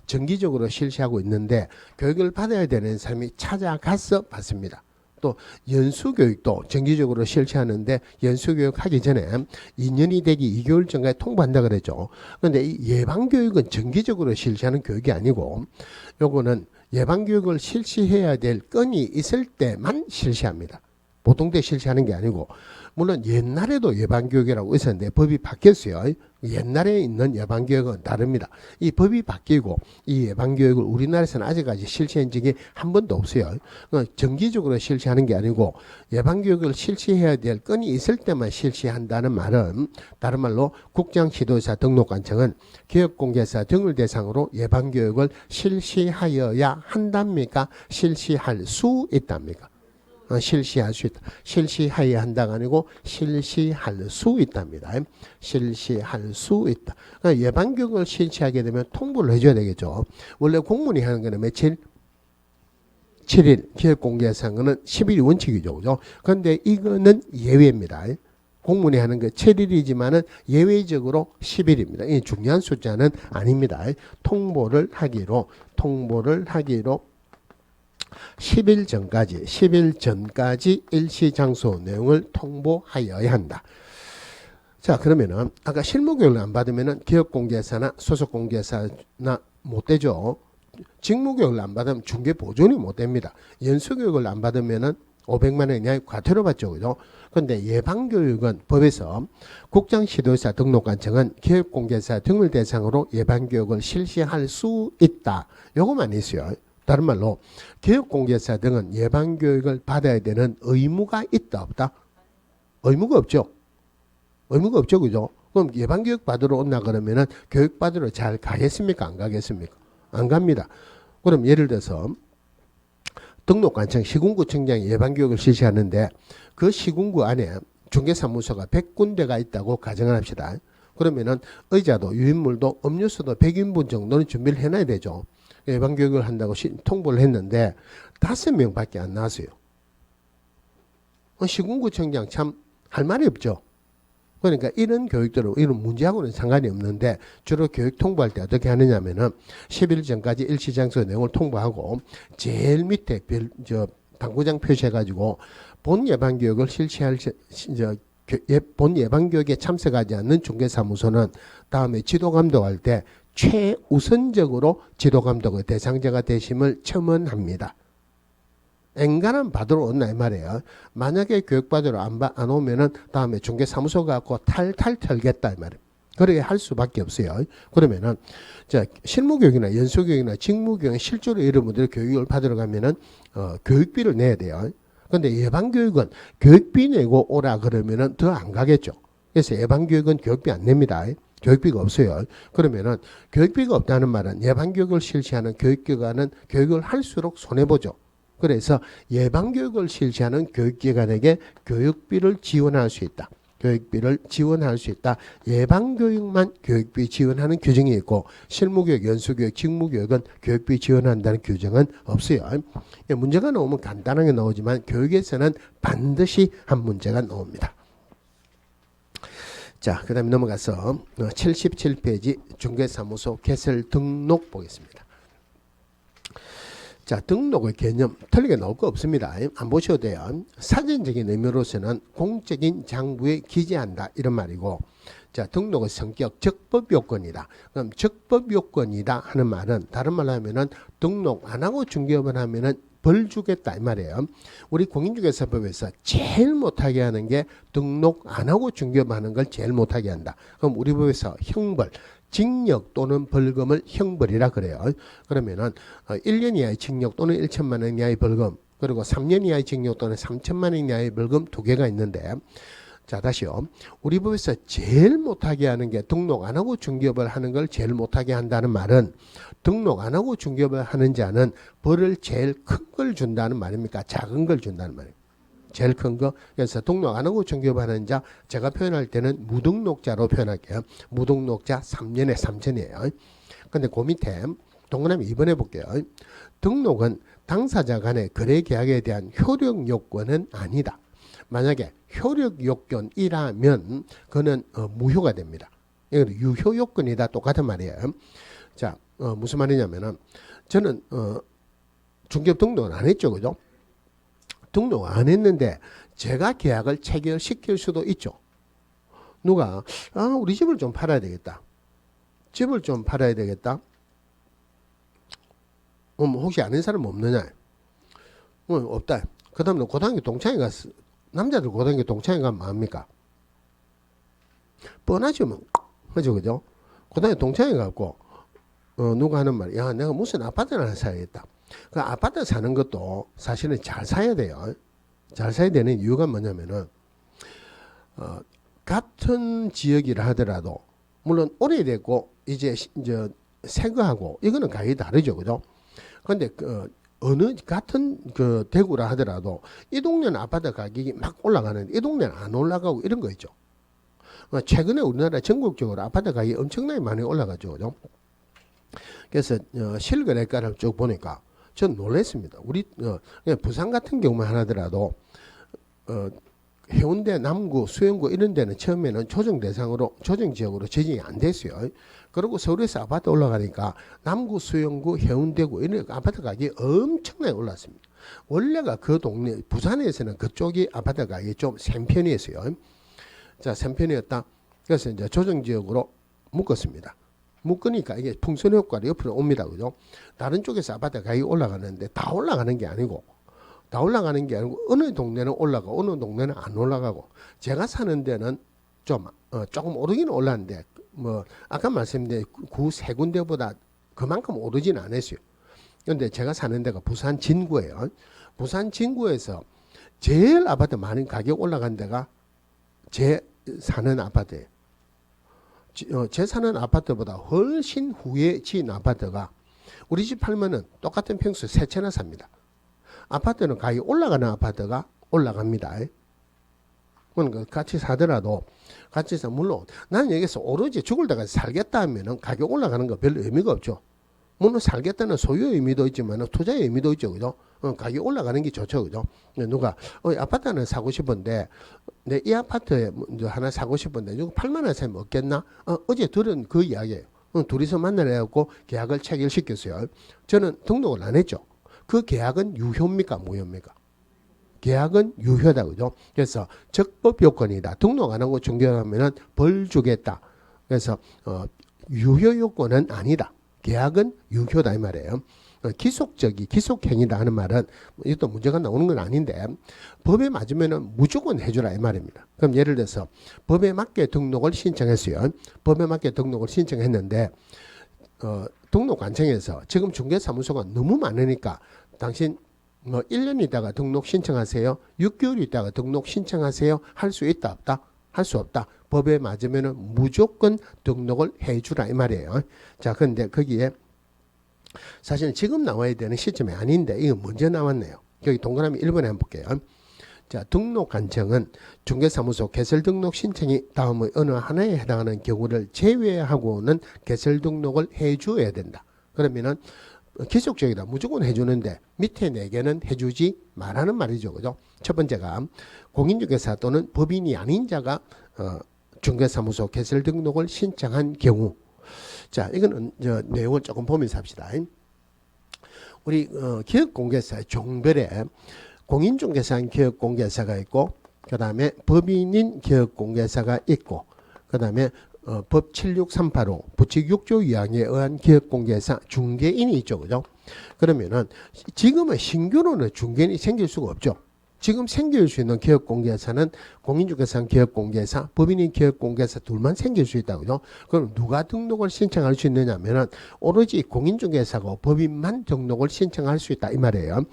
정기적으로 실시하고 있는데 교육을 받아야 되는 사람이 찾아가서 받습니다. 또 연수교육도 정기적으로 실시하는데 연수교육 하기 전에 2년이 되기 2개월 전까지 통보한다 그랬죠. 그런데 이 예방교육은 정기적으로 실시하는 교육이 아니고 요거는 예방교육을 실시해야 될 건이 있을 때만 실시합니다. 보통 때 실시하는 게 아니고, 물론 옛날에도 예방교육이라고 있었는데 법이 바뀌었어요. 옛날에 있는 예방교육은 다릅니다. 이 법이 바뀌고 이 예방교육을 우리나라에서는 아직까지 실시한 적이 한 번도 없어요. 정기적으로 실시하는 게 아니고 예방교육을 실시해야 될 건이 있을 때만 실시한다는 말은, 다른 말로 국장지도사 등록관청은 기업공개사 등을 대상으로 예방교육을 실시하여야 한답니까? 실시할 수 있답니까? 실시할 수 있다. 실시해야 한다가 아니고 실시할 수 있답니다. 실시할 수 있다. 그러니까 예방교육을 실시하게 되면 통보를 해줘야 되겠죠. 원래 공무원이 하는 거는 며칠? 7일. 기업공개상은 10일이 원칙이죠. 그죠? 그런데 이거는 예외입니다. 공무원이 하는 거 7일이지만은 예외적으로 10일입니다. 이 중요한 숫자는 아닙니다. 통보를 하기로 10일 전까지 일시장소 내용을 통보하여야 한다. 자, 그러면은 아까 실무교육을 안 받으면은 기업공개사나 소속공개사나 못 되죠. 직무교육을 안 받으면 중개보존이 못 됩니다. 연수교육을 안 받으면은 500만 원 이하의 과태료 받죠. 그죠? 그런데 예방교육은 법에서 국장지도사 등록관청은 기업공개사 등을 대상으로 예방교육을 실시할 수 있다. 요거만 있어요. 다른 말로 기업공개사 등은 예방교육을 받아야 되는 의무가 있다 없다? 의무가 없죠. 의무가 없죠. 그죠? 그럼 예방교육 받으러 온다 그러면은 교육받으러 잘 가겠습니까? 안 가겠습니까? 안 갑니다. 그럼 예를 들어서 등록관청 시군구청장이 예방교육을 실시하는데 그 시군구 안에 중개사무소가 100군데가 있다고 가정을 합시다. 그러면은 의자도 유인물도 음료수도 100인분 정도는 준비를 해놔야 되죠. 예방교육을 한다고 통보를 했는데 5명밖에 안 나왔어요. 시군구청장 참 할 말이 없죠. 그러니까 이런 교육들은 이런 문제하고는 상관이 없는데 주로 교육 통보할 때 어떻게 하느냐면은 10일 전까지 일시장소 내용을 통보하고 제일 밑에 당구장 표시해가지고 본 예방교육을 실시할 본 예방교육에 참석하지 않는 중개사무소는 다음에 지도감독할 때 최우선적으로 지도감독의 대상자가 되심을 첨언합니다. 엔간한 받으러 온나 이 말이에요. 만약에 교육받으러 안 오면은 다음에 중개사무소 갖고 탈탈 털겠다 이 말이에요. 그렇게 할 수밖에 없어요. 그러면은 실무교육이나 연수교육이나 직무교육 실제로 여러분들이 교육을 받으러 가면은 교육비를 내야 돼요. 그런데 예방교육은 교육비 내고 오라 그러면은 더 안 가겠죠. 그래서 예방교육은 교육비 안 냅니다. 교육비가 없어요. 그러면은 교육비가 없다는 말은 예방교육을 실시하는 교육기관은 교육을 할수록 손해보죠. 그래서 예방교육을 실시하는 교육기관에게 교육비를 지원할 수 있다. 교육비를 지원할 수 있다. 예방교육만 교육비 지원하는 규정이 있고 실무교육, 연수교육, 직무교육은 교육비 지원한다는 규정은 없어요. 문제가 나오면 간단하게 나오지만 교육에서는 반드시 한 문제가 나옵니다. 자, 그 다음에 넘어가서 77페이지 중개사무소 개설 등록 보겠습니다. 자, 등록의 개념 틀리게 나올 거 없습니다. 안 보셔도 돼요. 사전적인 의미로서는 공적인 장부에 기재한다 이런 말이고, 자, 등록의 성격 적법요건이다. 그럼 적법요건이다 하는 말은 다른 말로 하면은 등록 안 하고 중개업을 하면은 벌 주겠다 이 말이에요. 우리 공인중개사법에서 제일 못하게 하는 게 등록 안 하고 중개업하는 걸 제일 못하게 한다. 그럼 우리 법에서 형벌, 징역 또는 벌금을 형벌이라 그래요. 그러면은 1년 이하의 징역 또는 1천만 원 이하의 벌금, 그리고 3년 이하의 징역 또는 3천만 원 이하의 벌금 두 개가 있는데, 자, 다시요. 우리 법에서 제일 못하게 하는 게 등록 안 하고 중개업을 하는 걸 제일 못하게 한다는 말은 등록 안 하고 중개업을 하는 자는 벌을 제일 큰 걸 준다는 말입니까? 작은 걸 준다는 말이에요. 제일 큰 거. 그래서 등록 안 하고 정교반하는 자, 제가 표현할 때는 무등록자로 표현할게요. 무등록자 3년에 3천이에요. 근데 그 밑에 동그라미 2번 해볼게요. 등록은 당사자 간의 거래 계약에 대한 효력 요건은 아니다. 만약에 효력 요건이라면 그는 무효가 됩니다. 이건 유효 요건이다. 똑같은 말이에요. 자, 무슨 말이냐면은 저는 중개업 등록을 안 했죠, 그죠? 등록 안 했는데 제가 계약을 체결시킬 수도 있죠. 누가 우리 집을 좀 팔아야 되겠다. 집을 좀 팔아야 되겠다. 혹시 아는 사람 없느냐? 없다. 그 다음에 고등학교 동창회 갔어. 남자들 고등학교 동창회 가면 뭐합니까? 뻔하죠, 뭐. 그죠? 고등학교 동창회 가고, 누가 하는 말, 야, 내가 무슨 아파트를 하나 사야겠다. 그 아파트 사는 것도 사실은 잘 사야 돼요. 잘 사야 되는 이유가 뭐냐면은, 같은 지역이라 하더라도, 물론 오래됐고, 이제 새 거하고, 이거는 가격이 다르죠, 그죠? 근데 어느 같은 대구라 하더라도 이 동네는 아파트 가격이 막 올라가는데 이 동네는 안 올라가고 이런 거 있죠. 최근에 우리나라 전국적으로 아파트 가격이 엄청나게 많이 올라가죠. 그죠? 그래서 실거래가를 쭉 보니까 전 놀랐습니다. 우리 부산 같은 경우만 하더라도 해운대, 남구, 수영구 이런 데는 처음에는 조정 대상으로 조정 지역으로 지정이 안 됐어요. 그리고 서울에서 아파트 올라가니까 남구, 수영구, 해운대구 이런 아파트 가격이 엄청나게 올랐습니다. 원래가 그 동네 부산에서는 그쪽이 아파트 가격이 좀 센 편이었어요. 자, 센 편이었다. 그래서 이제 조정 지역으로 묶었습니다. 묶으니까 이게 풍선 효과로 옆으로 옵니다. 그죠? 다른 쪽에서 아파트 가격이 올라가는데 다 올라가는 게 아니고 어느 동네는 올라가고 어느 동네는 안 올라가고 제가 사는 데는 좀 조금 오르기는 올랐는데 뭐 아까 말씀드린 구 세 군데보다 그만큼 오르지는 않았어요. 그런데 제가 사는 데가 부산 진구예요. 부산 진구에서 제일 아파트 많은 가격 올라간 데가 제 사는 아파트예요. 제 사는 아파트보다 훨씬 후에 지은 아파트가 우리 집 팔면은 똑같은 평수 세 채나 삽니다. 아파트는 가격이 올라가는 아파트가 올라갑니다. 그러니까 같이 사더라도 같이 사 물론 나는 여기서 오로지 죽을 때까지 살겠다 하면은 가격 올라가는 거 별로 의미가 없죠. 물론 살겠다는 소유의 의미도 있지만 투자의 의미도 있죠, 그죠? 가격 올라가는 게 좋죠, 그죠? 누가 아파트 하나 사고 싶은데 내 이 아파트에 하나 사고 싶은데 이거 8만 원 사면 없겠나? 어제 들은 그 이야기예요. 둘이서 만나려고 계약을 체결시켰어요. 저는 등록을 안 했죠. 그 계약은 유효입니까, 무효입니까? 계약은 유효다, 그죠? 그래서 적법 요건이다. 등록 안 하고 중개하면은 벌 주겠다. 그래서 유효 요건은 아니다. 계약은 유효다 이 말이에요. 기속행위다 하는 말은 이것도 문제가 나오는 건 아닌데 법에 맞으면은 무조건 해주라 이 말입니다. 그럼 예를 들어서 법에 맞게 등록을 신청했어요. 법에 맞게 등록을 신청했는데 등록관청에서 지금 중개사무소가 너무 많으니까 당신 1년 있다가 등록 신청하세요. 6개월 있다가 등록 신청하세요. 할 수 있다 없다? 할 수 없다. 법에 맞으면은 무조건 등록을 해주라 이 말이에요. 자, 그런데 거기에 사실은 지금 나와야 되는 시점이 아닌데 이거 먼저 나왔네요. 여기 동그라미 1번에 한번 볼게요. 자, 등록관청은 중개사무소 개설등록 신청이 다음의 어느 하나에 해당하는 경우를 제외하고는 개설등록을 해줘야 된다. 그러면은 기속적이다. 무조건 해주는데 밑에 4개는 해주지 말라는 말이죠. 그죠? 첫 번째가 공인중개사 또는 법인이 아닌 자가 중개사무소 개설등록을 신청한 경우. 자, 이거는 내용을 조금 보면서 합시다. 우리 기업공개사의 종별에 공인중개사인 기업공개사가 있고 그 다음에 법인인 기업공개사가 있고 그 다음에 법 76385 부칙 6조 2항에 의한 기업공개사 중개인이 있죠. 그죠? 그러면은 지금은 신규로는 중개인이 생길 수가 없죠. 지금 생길 수 있는 기업공개사는 공인중개사인 기업공개사, 법인인 기업공개사 둘만 생길 수 있다. 그죠? 그럼 누가 등록을 신청할 수 있느냐 하면은 오로지 공인중개사고 법인만 등록을 신청할 수 있다. 이 말이에요.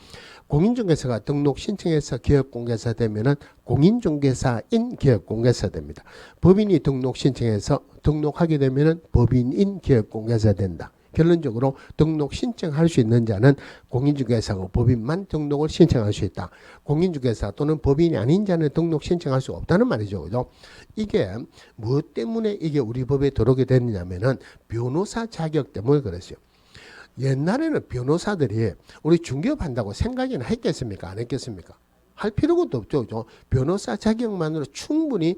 공인중개사가 등록 신청해서 기업공개사 되면은 공인중개사인 기업공개사 됩니다. 법인이 등록 신청해서 등록하게 되면은 법인인 기업공개사 된다. 결론적으로 등록 신청할 수 있는 자는 공인중개사고 법인만 등록을 신청할 수 있다. 공인중개사 또는 법인이 아닌 자는 등록 신청할 수 없다는 말이죠. 그죠? 이게 무엇 때문에 이게 우리 법에 들어오게 됐냐면은 변호사 자격 때문에 그랬어요. 옛날에는 변호사들이 우리 중개업 한다고 생각이나 했겠습니까? 안 했겠습니까? 할 필요가 없죠. 그죠? 변호사 자격만으로 충분히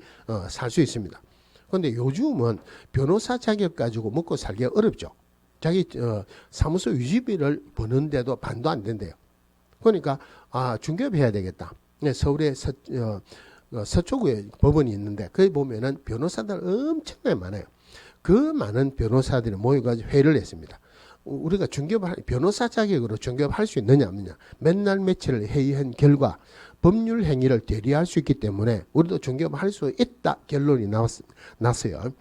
살 수 있습니다. 그런데 요즘은 변호사 자격 가지고 먹고 살기 어렵죠. 자기 사무소 유지비를 버는데도 반도 안 된대요. 그러니까 중개업 해야 되겠다. 서울에 서초구에 법원이 있는데 거기 보면은 변호사들 엄청나게 많아요. 그 많은 변호사들이 모여가지고 회의를 했습니다. 우리가 변호사 자격으로 중개업 할 수 있느냐 없느냐 맨날 며칠을 회의한 결과 법률 행위를 대리할 수 있기 때문에 우리도 중개업 할 수 있다 결론이 났어요.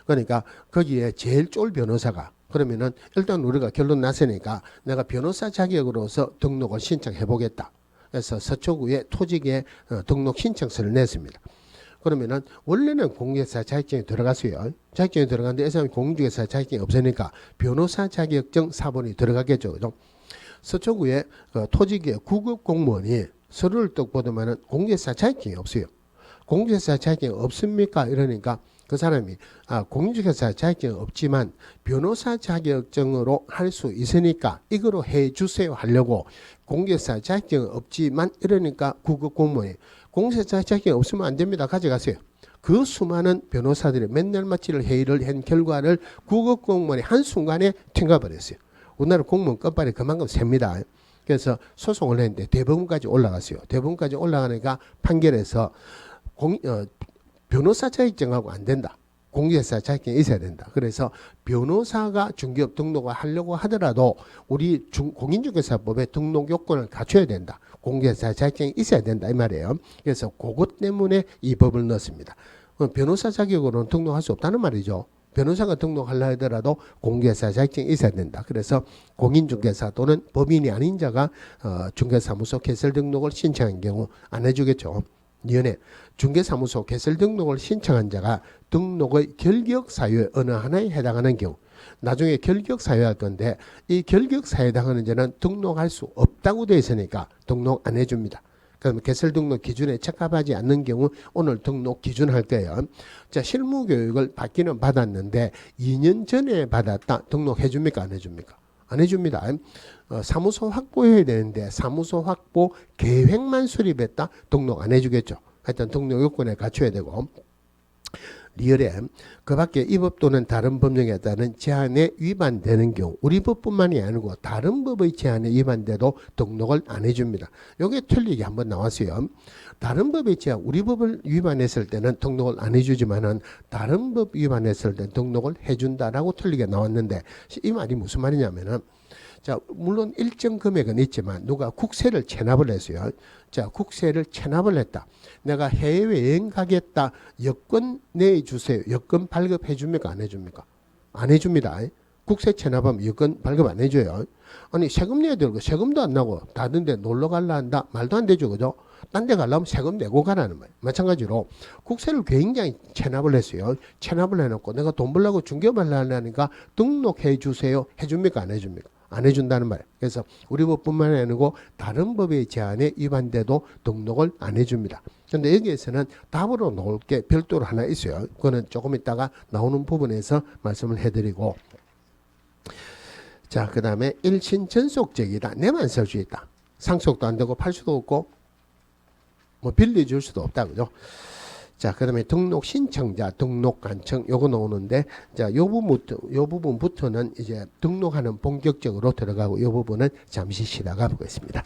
그러니까 거기에 제일 쫄 변호사가 그러면은 일단 우리가 결론 났으니까 내가 변호사 자격으로서 등록을 신청해 보겠다. 그래서 서초구에 토지계 등록 신청서를 냈습니다. 그러면은 원래는 공인중개사 자격증이 들어갔어요. 자격증이 들어갔는데 이 사람이 공인중개사 자격증이 없으니까 변호사 자격증 사본이 들어가겠죠. 그죠? 서초구에 토지계 구급 공무원이 서류를 딱 보더만은 공인중개사 자격증이 없어요. 공인중개사 자격증이 없습니까? 이러니까 그 사람이 공인중개사 자격증이 없지만 변호사 자격증으로 할 수 있으니까 이거로 해 주세요 하려고 공인중개사 자격증이 없지만 이러니까 구급 공무원이 공인중개사 자격증이 없으면 안 됩니다. 가져가세요. 그 수많은 변호사들이 맨날 마치를 회의를 한 결과를 구급 공무원이 한순간에 튕겨버렸어요. 우리나라 공무원 끝발이 그만큼 셉니다. 그래서 소송을 했는데 대법원까지 올라갔어요. 대법원까지 올라가니까 판결에서 변호사 자격증하고 안 된다. 공인중개사 자격증이 있어야 된다. 그래서 변호사가 중개업 등록을 하려고 하더라도 우리 공인중개사법에 등록 요건을 갖춰야 된다. 공인중개사 자격증이 있어야 된다 이 말이에요. 그래서 그것 때문에 이 법을 넣었습니다. 변호사 자격으로는 등록할 수 없다는 말이죠. 변호사가 등록하려 하더라도 공인중개사 자격증이 있어야 된다. 그래서 공인중개사 또는 법인이 아닌 자가 중개사무소 개설 등록을 신청한 경우 안 해주겠죠. 연에 중개사무소 개설 등록을 신청한 자가 등록의 결격 사유에 어느 하나에 해당하는 경우 나중에 결격 사유할 건데 이 결격 사유에 해당하는 자는 등록할 수 없다고 되어 있으니까 등록 안 해줍니다. 그러면 개설 등록 기준에 적합하지 않는 경우 오늘 등록 기준 할 거예요. 자, 실무 교육을 받기는 받았는데 2년 전에 받았다. 등록해 줍니까? 안 해줍니까? 안 해줍니다. 사무소 확보해야 되는데 사무소 확보 계획만 수립했다. 등록 안 해주겠죠. 하여튼 등록 요건에 갖춰야 되고 리얼에 그 밖에 이 법 또는 다른 법령에 따른 제한에 위반되는 경우 우리 법뿐만이 아니고 다른 법의 제한에 위반돼도 등록을 안 해줍니다. 이게 틀리게 한번 나왔어요. 다른 법의 제한 우리 법을 위반했을 때는 등록을 안 해주지만은 다른 법 위반했을 때 등록을 해준다라고 틀리게 나왔는데 이 말이 무슨 말이냐면은 자, 물론 일정 금액은 있지만 누가 국세를 체납을 했어요. 자, 국세를 체납을 했다. 내가 해외여행 가겠다. 여권 내주세요. 여권 발급해 줍니까? 안 해줍니까? 안 해줍니다. 국세 체납하면 여권 발급 안 해줘요. 아니 세금 내야 되고 세금도 안 나고 다른 데 놀러 갈라 한다. 말도 안 되죠. 그죠? 딴 데 가려면 세금 내고 가라는 거예요. 마찬가지로 국세를 굉장히 체납을 했어요. 체납을 해놓고 내가 돈 벌려고 중개업을 하려니까 등록해 주세요. 해줍니까? 안 해줍니까? 안 해준다는 말이에요. 그래서 우리 법뿐만 아니고 다른 법의 제한에 위반돼도 등록을 안 해줍니다. 그런데 여기에서는 답으로 놓을 게 별도로 하나 있어요. 그거는 조금 있다가 나오는 부분에서 말씀을 해드리고 자, 그 다음에 일신 전속적이다. 내만 쓸 수 있다. 상속도 안 되고 팔 수도 없고 뭐 빌려줄 수도 없다. 그죠? 자, 그 다음에 등록 신청자, 등록 간청, 요거 나오는데, 자, 요 부분부터는 이제 등록하는 본격적으로 들어가고, 요 부분은 잠시 쉬다가 보겠습니다.